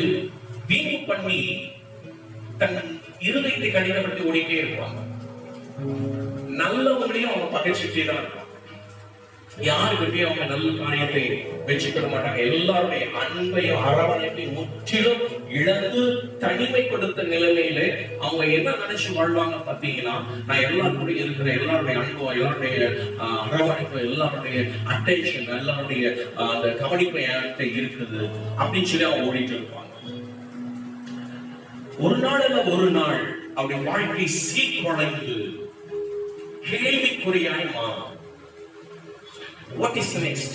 வீம்பு பண்ணி தன் இருதயத்தை கடினப்படுத்தி ஓடிட்டே இருப்பாங்க. நல்லவங்களையும் அவங்க பகைச்சிட்டே தான் இருப்பாங்க. யாருக்கிட்டையும் அவங்க நல்ல காரியத்தை வச்சுக்கிட மாட்டாங்க. எல்லாருடைய அன்பையும் அரவணைப்பையும் முற்றிலும் இழந்து தனிமை கொடுத்த நிலைமையில அவங்க என்ன நினைச்சு வாழ்வாங்க பாத்தீங்கன்னா, நான் எல்லாருடைய இருக்கிற எல்லாருடைய அன்பும், எல்லாருடைய அரவணைப்பு, எல்லாருடைய அட்டென்ஷன், எல்லாருடைய அந்த கவனிப்பு என்கிட்ட இருக்குது அப்படின்னு சொல்லி அவங்க ஓடிட்டு இருப்பாங்க. ஒரு நாள் அல்ல ஒரு நாள் அப்படி வாழ்க்கை சீர்குலைந்து கேள்விக்குறியாய் மாறும். What is next?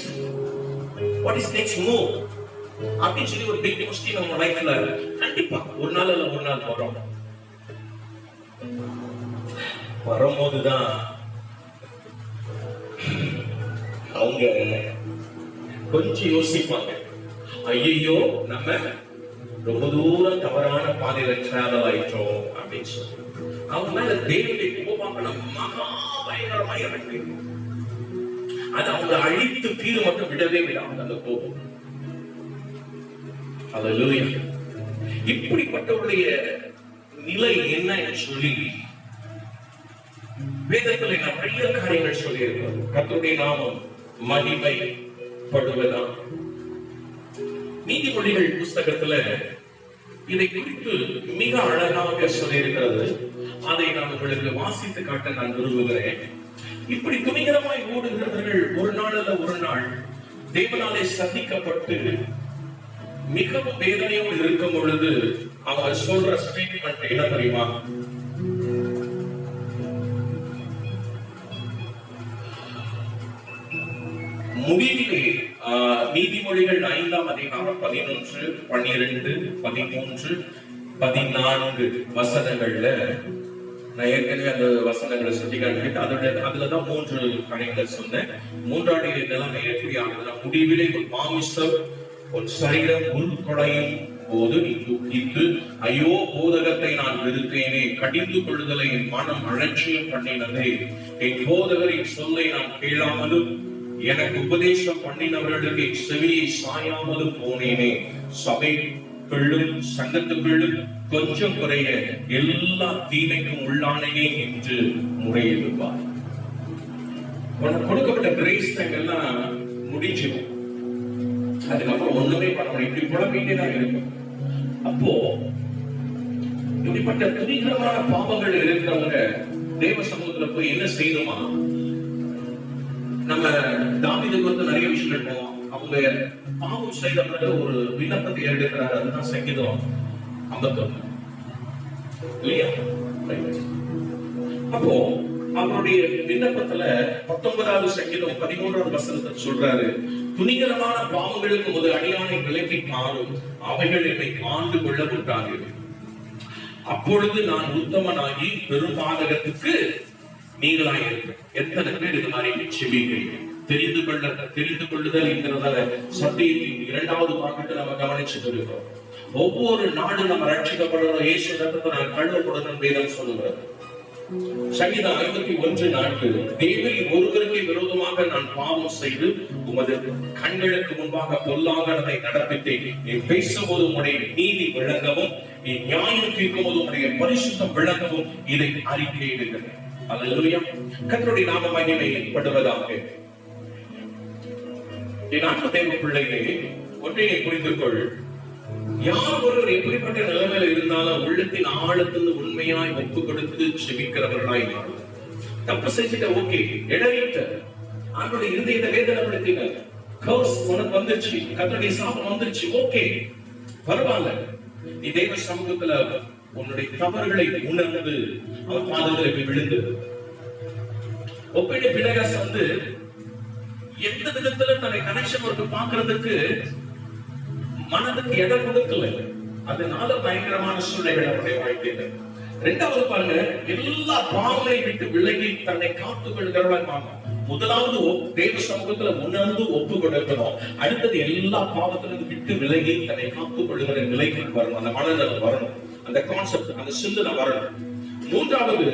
What is next move? அப்படின்னு சொல்லி ஒரு பிக் கொஸ்டின் நம்ம லைஃப்ல கண்டிப்பா ஒரு நாள் அல்ல ஒரு நாள் வரும்போதுதான் அவங்க கொஞ்சம் யோசிப்பாங்க, ஐயோ நம்ம ரொம்ப தூரம் தவறான பாதையில டிராவல் ஆயிட்டோம் அப்படின்னு சொல்லி அவங்க மேல தேவனுடைய கோபம் மகா பயங்கரமாக இருக்கு. அது அவங்க அழித்து தீரு மட்டும் விடவே விடாமல் அந்த கோபம். அல்லேலூயா. இப்படிப்பட்டவருடைய நிலை என்ன என்று சொல்லி வேதத்தில் நிறைய காரியங்கள் சொல்லி இருக்கிறது. கர்த்தருடைய நாமம் மகிமைப்படுவதாக. நீதிமொழிகள் புஸ்தகத்துல இதை குறித்து மிக அழகாக சொல்லி இருக்கிறது. அதை நான் உங்களுக்கு வாசித்து காட்ட நான் விரும்புகிறேன். இப்படி துணிகரமாய் ஓடுகிறவர்கள் ஒரு நாள் அல்ல ஒரு நாள் தேவனாலே சந்திக்கப்பட்டு மிகவும் வேதனையோடு இருக்கும் பொழுது அவங்க சொல்ற ஸ்டேட்மெண்ட் என்ன தெரியுமா? முடிவிலே நீதிமொழிகள் 5ஆம் அதிகாரம் 11, 12, 13, 14 வசனங்கள்ல நான் ஏற்கனவே அந்த வசனங்களை சொல்லி காட்டிட்டு அதுலதான் 3 காரியங்கள் சொன்னேன். மூன்றாவது நிலைமை எப்படி ஆகுதுன்னா, முடிவிலே மாமிசம் உன் சரீரம் உள்கொடையும் போது நீ துக்கித்து, ஐயோ போதகத்தை நான் வெறுத்தேனே, கடிந்து கொள்ளுதலை என் மனம் அலட்சியம் பண்ணினதே, என் போதகரின் சொல்லை நான் கேளாமலும் எனக்கு உபதேசம் பண்ணினவர்களுக்கு செவியை சாயாமலும் போனேனே, சபைக்குள்ளும் சங்கத்துக்குள்ளும் கொஞ்சம் குறைய எல்லா தீமைக்கும் உள்ளானே என்று முறையிடுவார். உனக்கு கொடுக்கப்பட்ட கிரேஸ் டைம் எல்லாம் முடிஞ்சிடும். அதுக்கப்புறம் ஒண்ணுமே பண்ண முடியும். இப்படி குழம்பிட்டே தான் இருக்கும். அப்போ இப்படிப்பட்ட துணிகரமான பாவங்கள் இருக்கிறவங்க தேவ சமூகத்துல போய் என்ன செய்யணுமா? நம்ம தாவீது குறித்து நிறைய விஷயங்கள் போவோம். அவங்க பாவம் செய்த பிறகு ஒரு விண்ணப்பத்தை எடுக்கிறார். அதுதான் சங்கீதம் 51 இல்லையா? அப்போ அவருடைய விண்ணப்பத்துல 19வது சங்கீதம் 13வது வசனத்தை சொல்றாரு, துணிகரமான பாவங்களுக்கு முதல் அடியானை விலக்கி மாறும், அவைகள் என்னை ஆண்டு கொள்ள விட்டாங்க. அப்பொழுது நான் உத்தமனாகி பெரும்பாதகத்துக்கு நீங்களாயிருக்க. எத்தனை பேர் இது மாதிரி செபிக்கிறீங்க? தெரிந்து கொள்ளுதல் என்கிறதால சத்தியத்தின் 2வது பாகத்தை நம்ம கவனிச்சுட்டு இருக்கோம். ஒவ்வொரு நாடும் நம்ம ரட்சிக்கப்படுறோம். இயேசு ரத்தத்தை நான் கழுவப்படணும் வேதம் சொல்லுகிறது. சங்கீதம் 51:4, தேவரின் ஒருவருக்கு விரோதமாக நான் பாவம் செய்து உமது கண்களுக்கு முன்பாக பொல்லாங்கனதை நடப்பித்தேன். நீ பேசும்போது உடைய நீதி விளங்கவும், நீ நியாயம் தீர்க்கும் போது உடைய பரிசுத்தம் விளங்கவும் இதை அறிக்கையிடுகிறேன். அல்லேலூயா. கர்த்தருடைய நாம மகிமைப்படுவதாக. என் அன்பு தேவ பிள்ளைகளே, ஒன்றையை புரிந்து கொள். யார் ஒருவர் எப்படிப்பட்ட நிலைமையில இருந்தாலும் உள்ளத்தின் ஆழத்திலிருந்து உண்மையாய் ஒப்பு கொடுத்து செபிக்கிறவர்களாய் மாறும். தப்பு செஞ்சுட்ட, ஓகே, இடறிட்ட அவருடைய இருதயத்தை வேதனைப்படுத்தின, கர்ஸ் உனக்கு வந்துருச்சு, கர்த்தருடைய சாபம் வந்துருச்சு, ஓகே, பரவாயில்ல. நீ தேவ சமூகத்துல உன்னுடைய தவறுகளை உணர்ந்து அவர் பாதங்களுக்கு விழுந்து ஒப்பிட்டு பினகாஸ் எந்த விதத்துல தன்னை கனெக்ஷன் ஒர்க்கு பாக்குறதுக்கு மனதுக்கு இடம் கொடுக்கல. அதனால பயங்கரமான சூழ்நிலைகள் அவருடைய வாழ்க்கையில. 2வது பாருங்க, எல்லா பாவங்களை விட்டு விலகி தன்னை காத்துக் கொள்கிறவர்களாக. முதலாவது தேவ சமூகத்துல உணர்ந்து ஒப்பு கொடுக்கணும். அடுத்தது எல்லா பாவத்திலிருந்து விட்டு விலகி தன்னை காத்துக் கொள்ளுகிற நிலைக்கு வரணும். அந்த மனநிலை வரணும், அந்த கான்செப்ட், அந்த சிந்தனை வரணும். 3வது,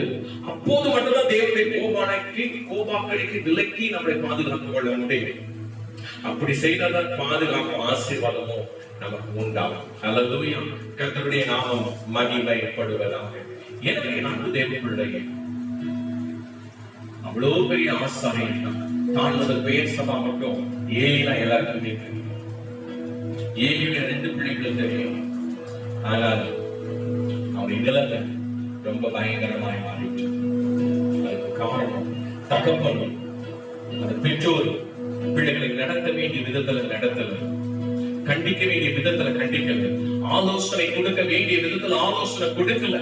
அப்போது மட்டும்தான் தேவனுடைய கோபாக்கடிக்கு விலக்கி நம்மளை பாதுகாத்துக் கொள்ள முடியும். அப்படி செய்தால் பாதுகாப்பு ஆசீர்வாதமும் நமக்கு உண்டாகும். அல்லேலூயா. கர்த்தருடைய நாமம் மகிமைப்படுவதாக. எனவே அன்பு தேவ பிள்ளையே, அவ்வளவு பெரிய ஆசாரியன் தான் முதல் பெயர் சபா மட்டும் ஏலினா எல்லாருக்குமே தெரியும். ஏலியுடைய 2 பிள்ளைகளும் தெரியும். ஆனால் அவருடைய நிலைமை ரொம்ப பயங்கரமாய் மாறிட்டு, அதுக்கு காரணம் தகப்பனும் அந்த பெற்றோரும் பிள்ளைகளை நடத்த வேண்டிய விதத்துல நடத்தல, கண்டிக்க வேண்டிய விதத்துல கண்டிக்கல, ஆலோசனை கொடுக்க வேண்டிய விதத்துல ஆலோசனை கொடுக்கல,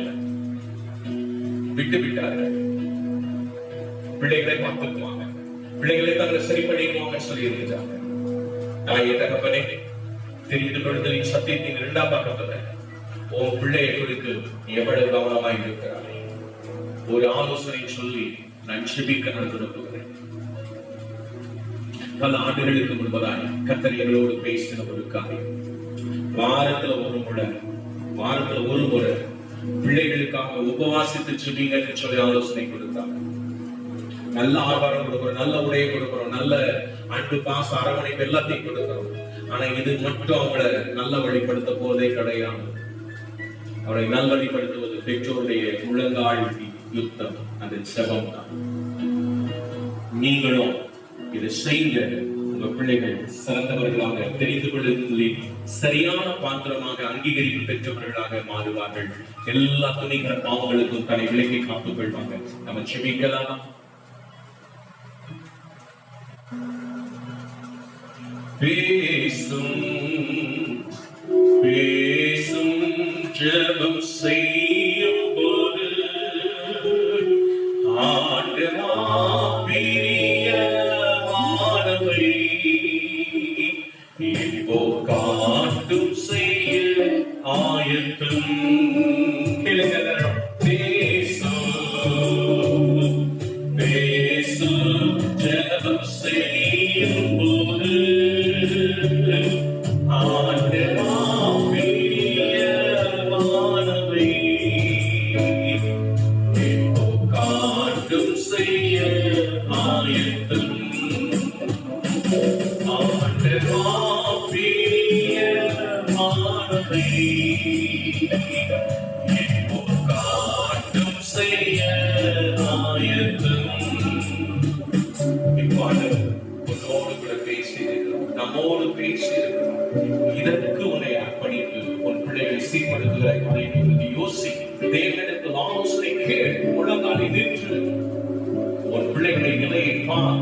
விட்டு விட்டார்கள். பிள்ளைகளை பார்த்துக்குவாங்க, பிள்ளைகளை தங்களை சரி பண்ணிக்குவாங்க சொல்லி இருந்தாங்க. தாயே தகப்பனே, தெரிந்து கொள்ளுதல் சத்தியத்தின் 2ஆம் பக்கத்துல உன் பிள்ளையை குறித்து எவ்வளவு கவனமாய் இருக்கிறாரே ஒரு ஆலோசனை சொல்லி நான் ஜெபிக்க நான் விரும்புகிறேன். பல ஆண்டுகளுக்கு முன்பதாக கர்த்தர் எங்களோடு பேசின ஒரு காரியம், வாரத்துல ஒரு முறை பிள்ளைகளுக்காக உபவாசித்து ஜெபிங்கன்னு சொல்லி ஆலோசனை கொடுத்தாங்க. நல்ல ஆகாரம் கொடுக்கிறோம், நல்ல உடையை கொடுக்கிறோம், நல்ல அன்பு பாச அரவணைப்பு எல்லாத்தையும் கொடுக்கிறோம். ஆனா இது மட்டும் அவங்களை நல்ல வழிபடுத்த போதே கிடையாது. அவரை நல்வழிப்படுத்துவது பெற்றோருடைய முழங்கால் யுத்தம், அந்த ஜெபம் தான். நீங்களும் இதை செய்ய உங்க பிள்ளைகள் சிறந்தவர்களாக தெரிந்து கொள்ளுதலில் சரியான பாத்திரமாக அங்கீகரிப்பு பெற்றவர்களாக மாறுவார்கள். எல்லா துணிகிற பாவங்களுக்கும் தன்னை விலக்கி காத்துக் கொள்வாங்க. நம்ம செபிக்கலாம். பேசும் பேசும் ஜெபம் செய்யும் போது ஆண்டவா பிரியமானவை இப்போ காட்டும் செய்ய ஆயத்தம். பேசும் பேசும் ஜெபம் செய்யும் போது நம்மோடு பேசியிருக்கிறோம். இதற்கு உன்னை அர்ப்பணித்து உன் பிள்ளைகளை சீர்படுத்துகிறாய் என்று யோசி. தேவனிடத்தில் ஆலோசனை கேள். முழங்காலை நின்று உன் பிள்ளைகளை நிலையை பார்.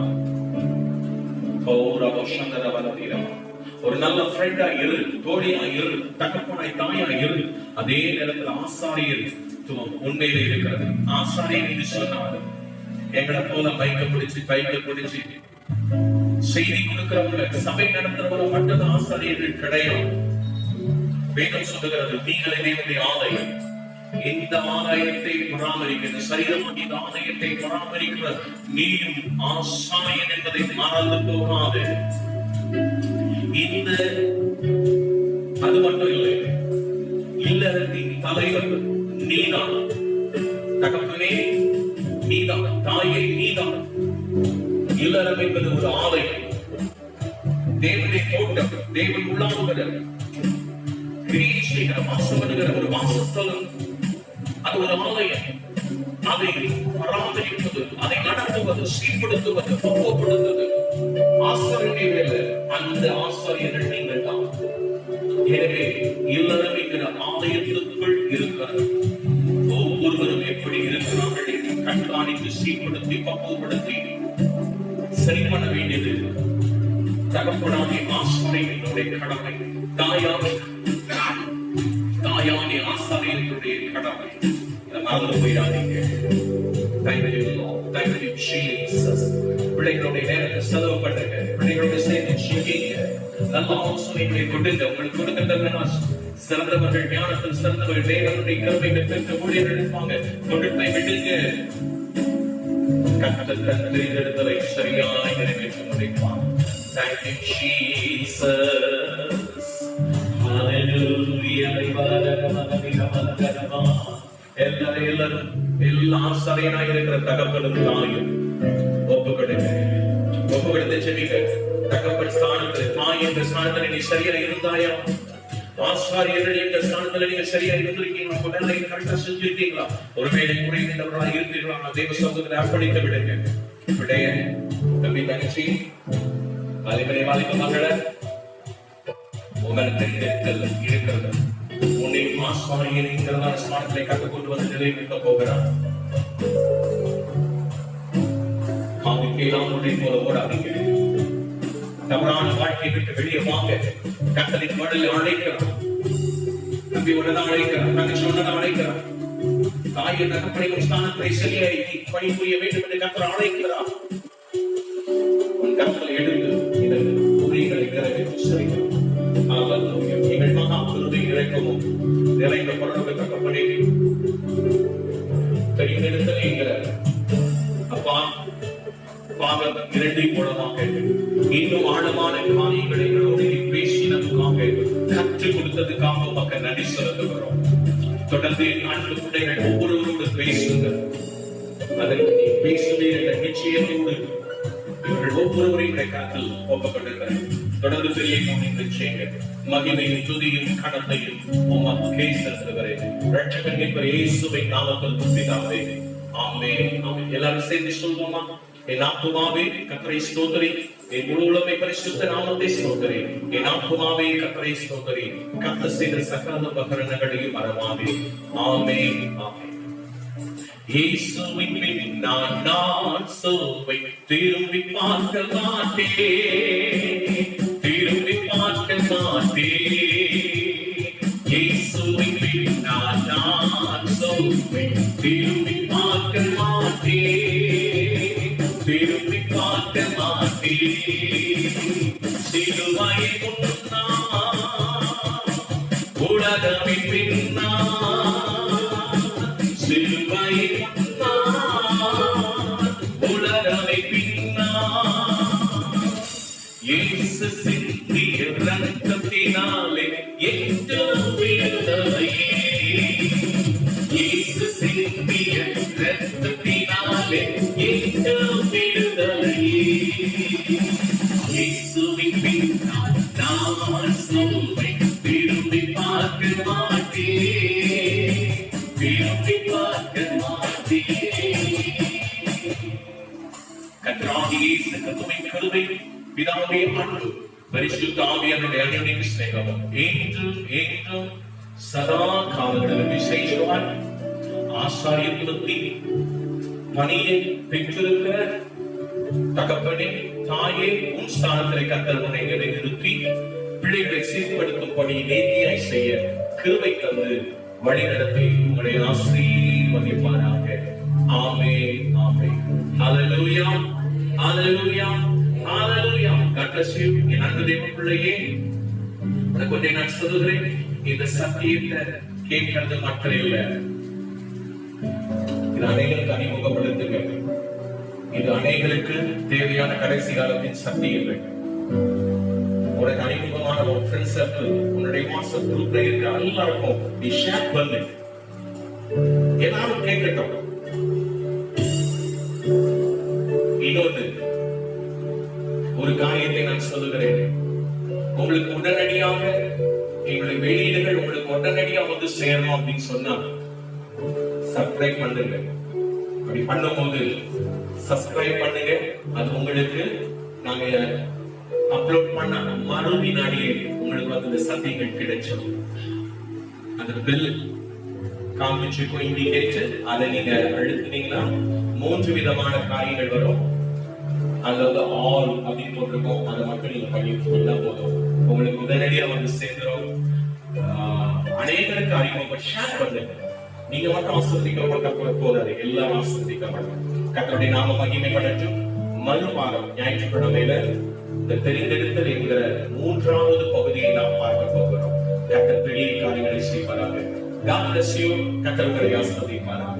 ஒரு நல்ல ஃப்ரெண்டா இரு, தோழியா இரு, தகப்பனாய் தாயா இரு. அதே நேரத்தில் ஆசாரியர் உண்மையில இருக்கிறது. ஆசாரியர் என்று சொன்னார், எங்களை போல பைக்க பிடிச்சு செய்தி கொடுக்கிறவங்க, சபை நடத்துறவங்க மட்டும் ஆசாரியர்கள் கிடையாது. வேதம் சொல்லுகிறது, நீங்களே தேவனுடைய ஆலயம். இந்த ஆலயத்தை பராமரிக்கிற சரீரம், இந்த ஆலயத்தை பராமரிக்கிற நீயும் ஆசாரியன் என்பதை மறந்து போகாது. இந்த அது மட்டும் இல்லை, இல்லறத்தின் தலைவர் நீதான், தகப்பனே நீதான், தாயை நீதான். இல்லறம் என்பது ஒரு ஆலயம், தேவனுடைய தோட்டம், தேவன் உள்ளாகுகிற கிரியேஷன் வாசப்படுகிற ஒரு வாசஸ்தலம். அது ஒரு ஆலயம். அதை பராமரிப்பது, அதை நடத்துவது, சீர்படுத்துவது, பக்குவப்படுத்துவது ஆசாரியனுடைய வேலை. அந்த ஆசாரியர்கள் நீங்கள் தான். எனவே இல்லறம் என்கிற ஆலயத்திற்குள் இருக்கிறது. ஒவ்வொருவரும் எப்படி இருக்கிறார்கள் என்று கண்காணித்து சீர்படுத்தி பக்குவப்படுத்தி சரி பண்ண வேண்டியது தகப்பனாகிய ஆசாரியனுடைய கடமை. தாயாகிய ஆசாரியனுடைய கடமை. இதை மறந்து போயிடாதீங்க. பிள்ளைகளுடைய நேரத்தை செலவு பண்ணுங்க. பிள்ளைகளோட சேர்ந்து செய்யுங்க. நல்ல ஆலோசனைகளை கொடுங்க. உங்களுக்கு கொடுக்கின்ற சிறந்தவர்கள், ஞானத்தில் சிறந்தவர்கள், தேவனுடைய கருமைகள் பெற்ற ஊழியர்கள் இருப்பாங்க. கொண்டு போய் விடுங்க. கர்த்தர் தெரிந்தெடுத்தலை சரியாய் நிறைவேற்ற முடிப்பார். Thank you, Jesus. Hallelujah. எல்லாரும் எல்லா ஆசாரியனாய் இருக்கிற தகப்பனும் தாயும் ஒப்புக்கொடுத்து ஜெபிக்க. தகப்பன் ஸ்தானத்தில், தாய் என்ற ஸ்தானத்தில் நீ சரியா இருந்தாயா? ஆசாரியர்கள் என்ற ஸ்தானத்தில் நீங்க சரியா இருந்திருக்கீங்களா? வேலையை கரெக்டா செஞ்சிருக்கீங்களா? ஒருவேளை குறைந்தவர்களாக இருக்கிறீர்களா? தேவ சமூகத்தில் அர்ப்பணித்து விடுங்க. இப்படியே தம்பி தங்கச்சி வாலிபரை வாலிப மகளை உங்களுக்கு இருக்கிறது உன்னை மாஸ்வான ஸ்மார்ட்களை கற்றுக்கொண்டு வந்து நிறைவேற்ற போகிறார். போல ஓடாதீங்க. தவறான வாழ்க்கையை விட்டு வெளியே வாங்க. கர்த்தரின் மடலை அழைக்கிறார். தம்பி உன்னதான் அழைக்கிறார். தங்கச்சி உன்னதான் அழைக்கிறார். தாயின் தகப்பனையும் ஸ்தானத்தை சரியாய் பணிபுரிய வேண்டும் என்று கர்த்தர் அழைக்கிறார். உன் கர்த்தரை எடுத்து இதற்கு உரிகளை நிறைவேற்றி செய்கிறார். எங்கள் மகா குருதை இறக்கவும் நிறைந்த பொருளுக்கு தகப்பனே தெரிந்தெடுத்தல் என்கிறார். அப்பா பாகம் 2 மூலமாக இன்னும் ஆழமான காரியங்களை பேசினதுக்காக கற்றுக் கொடுத்ததுக்காக மக்கள் நன்றி செலுத்துகிறோம். தொடர்ந்து அன்பு பிள்ளைகள் ஒவ்வொருவரோடு பேசுங்க. அதற்கு நீ பேசுவே என்ற நிச்சயத்தோடு இவர்கள் ஒவ்வொருவரையும் கருத்தில் போக்கப்பட்டிருக்கிறார். தொடர்ந்து பெரிய செய்யுங்க. மகிமையும் துதியும் கணத்தையும் உமக்கே செலுத்துகிறேன். ரட்சகன் என்பவர் இயேசுவின் நாமத்தில் பிதாவே ஆமென். ஆமென். எல்லாரும் சேர்ந்து சொல்வோமா? என் ஆத்துமாவே கர்த்தரை ஸ்தோத்திரி, என் முழு உள்ளமே பரிசுத்த நாமத்தை ஸ்தோத்திரி. என் ஆத்துமாவே கர்த்தரை ஸ்தோத்திரி, கர்த்தர் செய்த சகல உபகரணங்களையும் மறவாதே. ஆமென். ஆமென். இயேசுவின் பின் நான் சொல்வை திரும்பி பார்க்க மாட்டேன், திரும்பி பார்க்க மாட்டேன். இயேசுவின் பின் நான் சொல்வை திரும்பி பார்க்க மாட்டேன், திரும்பி பார்க்க மாட்டேன். சிலுவையை முன்னால் உலகமின் பின்னால், சிலுவையை முன்னால் உலகமை பின்னால். இயேசு சிந்திய இரத்தத்தினாலே என்றும் விடுதலையே, இயேசு சிந்திய இரத்தத்தினாலே என்றும் விடுதலையே. இயேசுவின் பின்னால் நான் சொல்வை திரும்பி பார்க்க மாட்டேன், திரும்பி பார்க்க மாட்டேன். கர்த்தராகிய இயேசு கிறிஸ்துவின் கிருபை, பிதாவுடைய அன்பு, பரிசுத்த ஆவியானவருடைய அன்யோன்ய சிநேகமும் என்றும் என்றும் சதா காலங்களிலும் விசேஷமாய் ஆசாரியத்துவத்தின் பணியை பெற்றிருக்கிற தகப்பனே தாயே உன் ஸ்தானத்திலே கர்த்தர் உன்னை நிறுத்தி பிள்ளைகளை சீர்படுத்தும் பணியை நேர்த்தியாய் செய்ய கிருபை தந்து வழிநடத்தி உங்களை ஆசீர்வதிப்பாராக. ஆமென். ஆமென். ஹல்லேலூயா, ஹல்லேலூயா, ஹல்லேலூயா. God bless you. என் அன்பு தேவ பிள்ளையே, உனக்கு ஒன்றை நான் சொல்லுகிறேன். இந்த சத்தியத்தை கேட்கிறது மக்கள் இல்ல, இது அநேகருக்கு அறிமுகப்படுத்துங்க. இது அநேகருக்கு தேவையான கடைசி காலத்தின் சத்தியங்கள். உனக்கு அறிமுகமான ஒரு ஃப்ரெண்ட் சர்க்கிள், உன்னுடைய வாட்ஸ்அப் குரூப்ல இருக்க எல்லாருக்கும் நீ ஷேர் பண்ணு. எல்லாரும் கேட்கட்டும். இன்னொன்று ஒரு காரியத்தை நான் சொல்லுகிறேன். உங்களுக்கு உடனடியாக எங்களுடைய வெளியீடுகள் உங்களுக்கு உடனடியாக வந்து சேரணும் அப்படின்னு சொன்னா சப்ஸ்கிரைப் பண்ணுங்க. அப்படி பண்ணும்போது சப்ஸ்கிரைப் பண்ணுங்க. அது உங்களுக்கு நாங்க அப்லோட் பண்ண மறு வினாடியே உங்களுக்கு வந்து சத்தியங்கள் கிடைச்சிடும். அந்த பெல் காமிச்சிருக்கும் இண்டிகேட்டர், அதை நீங்க அழுத்தினீங்கன்னா 3 விதமான காரியங்கள் வரும். அதுல வந்து ஆல் அப்படின்னு போட்டிருக்கோம். அதை மட்டும் நீங்க பண்ணிட்டு போதும், உங்களுக்கு உடனடியா வந்து சேர்ந்துடும். அநேகருக்கு அறிமுகம் ஷேர் பண்ணுங்க. நீங்க மட்டும் ஆசிர்வதிக்கப்பட்ட போதாது, எல்லாரும் ஆசிர்வதிக்கப்படும். கர்த்தருடைய நாம மகிமைப்படட்டும். மறுவாரம் ஞாயிற்றுக்கிழமையில இந்த தெரிந்தெடுத்தல் என்கிற 3வது பகுதியை நாம் பார்க்க போகிறோம். கர்த்தர் பெரிய காரியங்களை செய்வாராக. God bless you. கர்த்தர் உங்களை ஆசீர்வதிப்பாராக.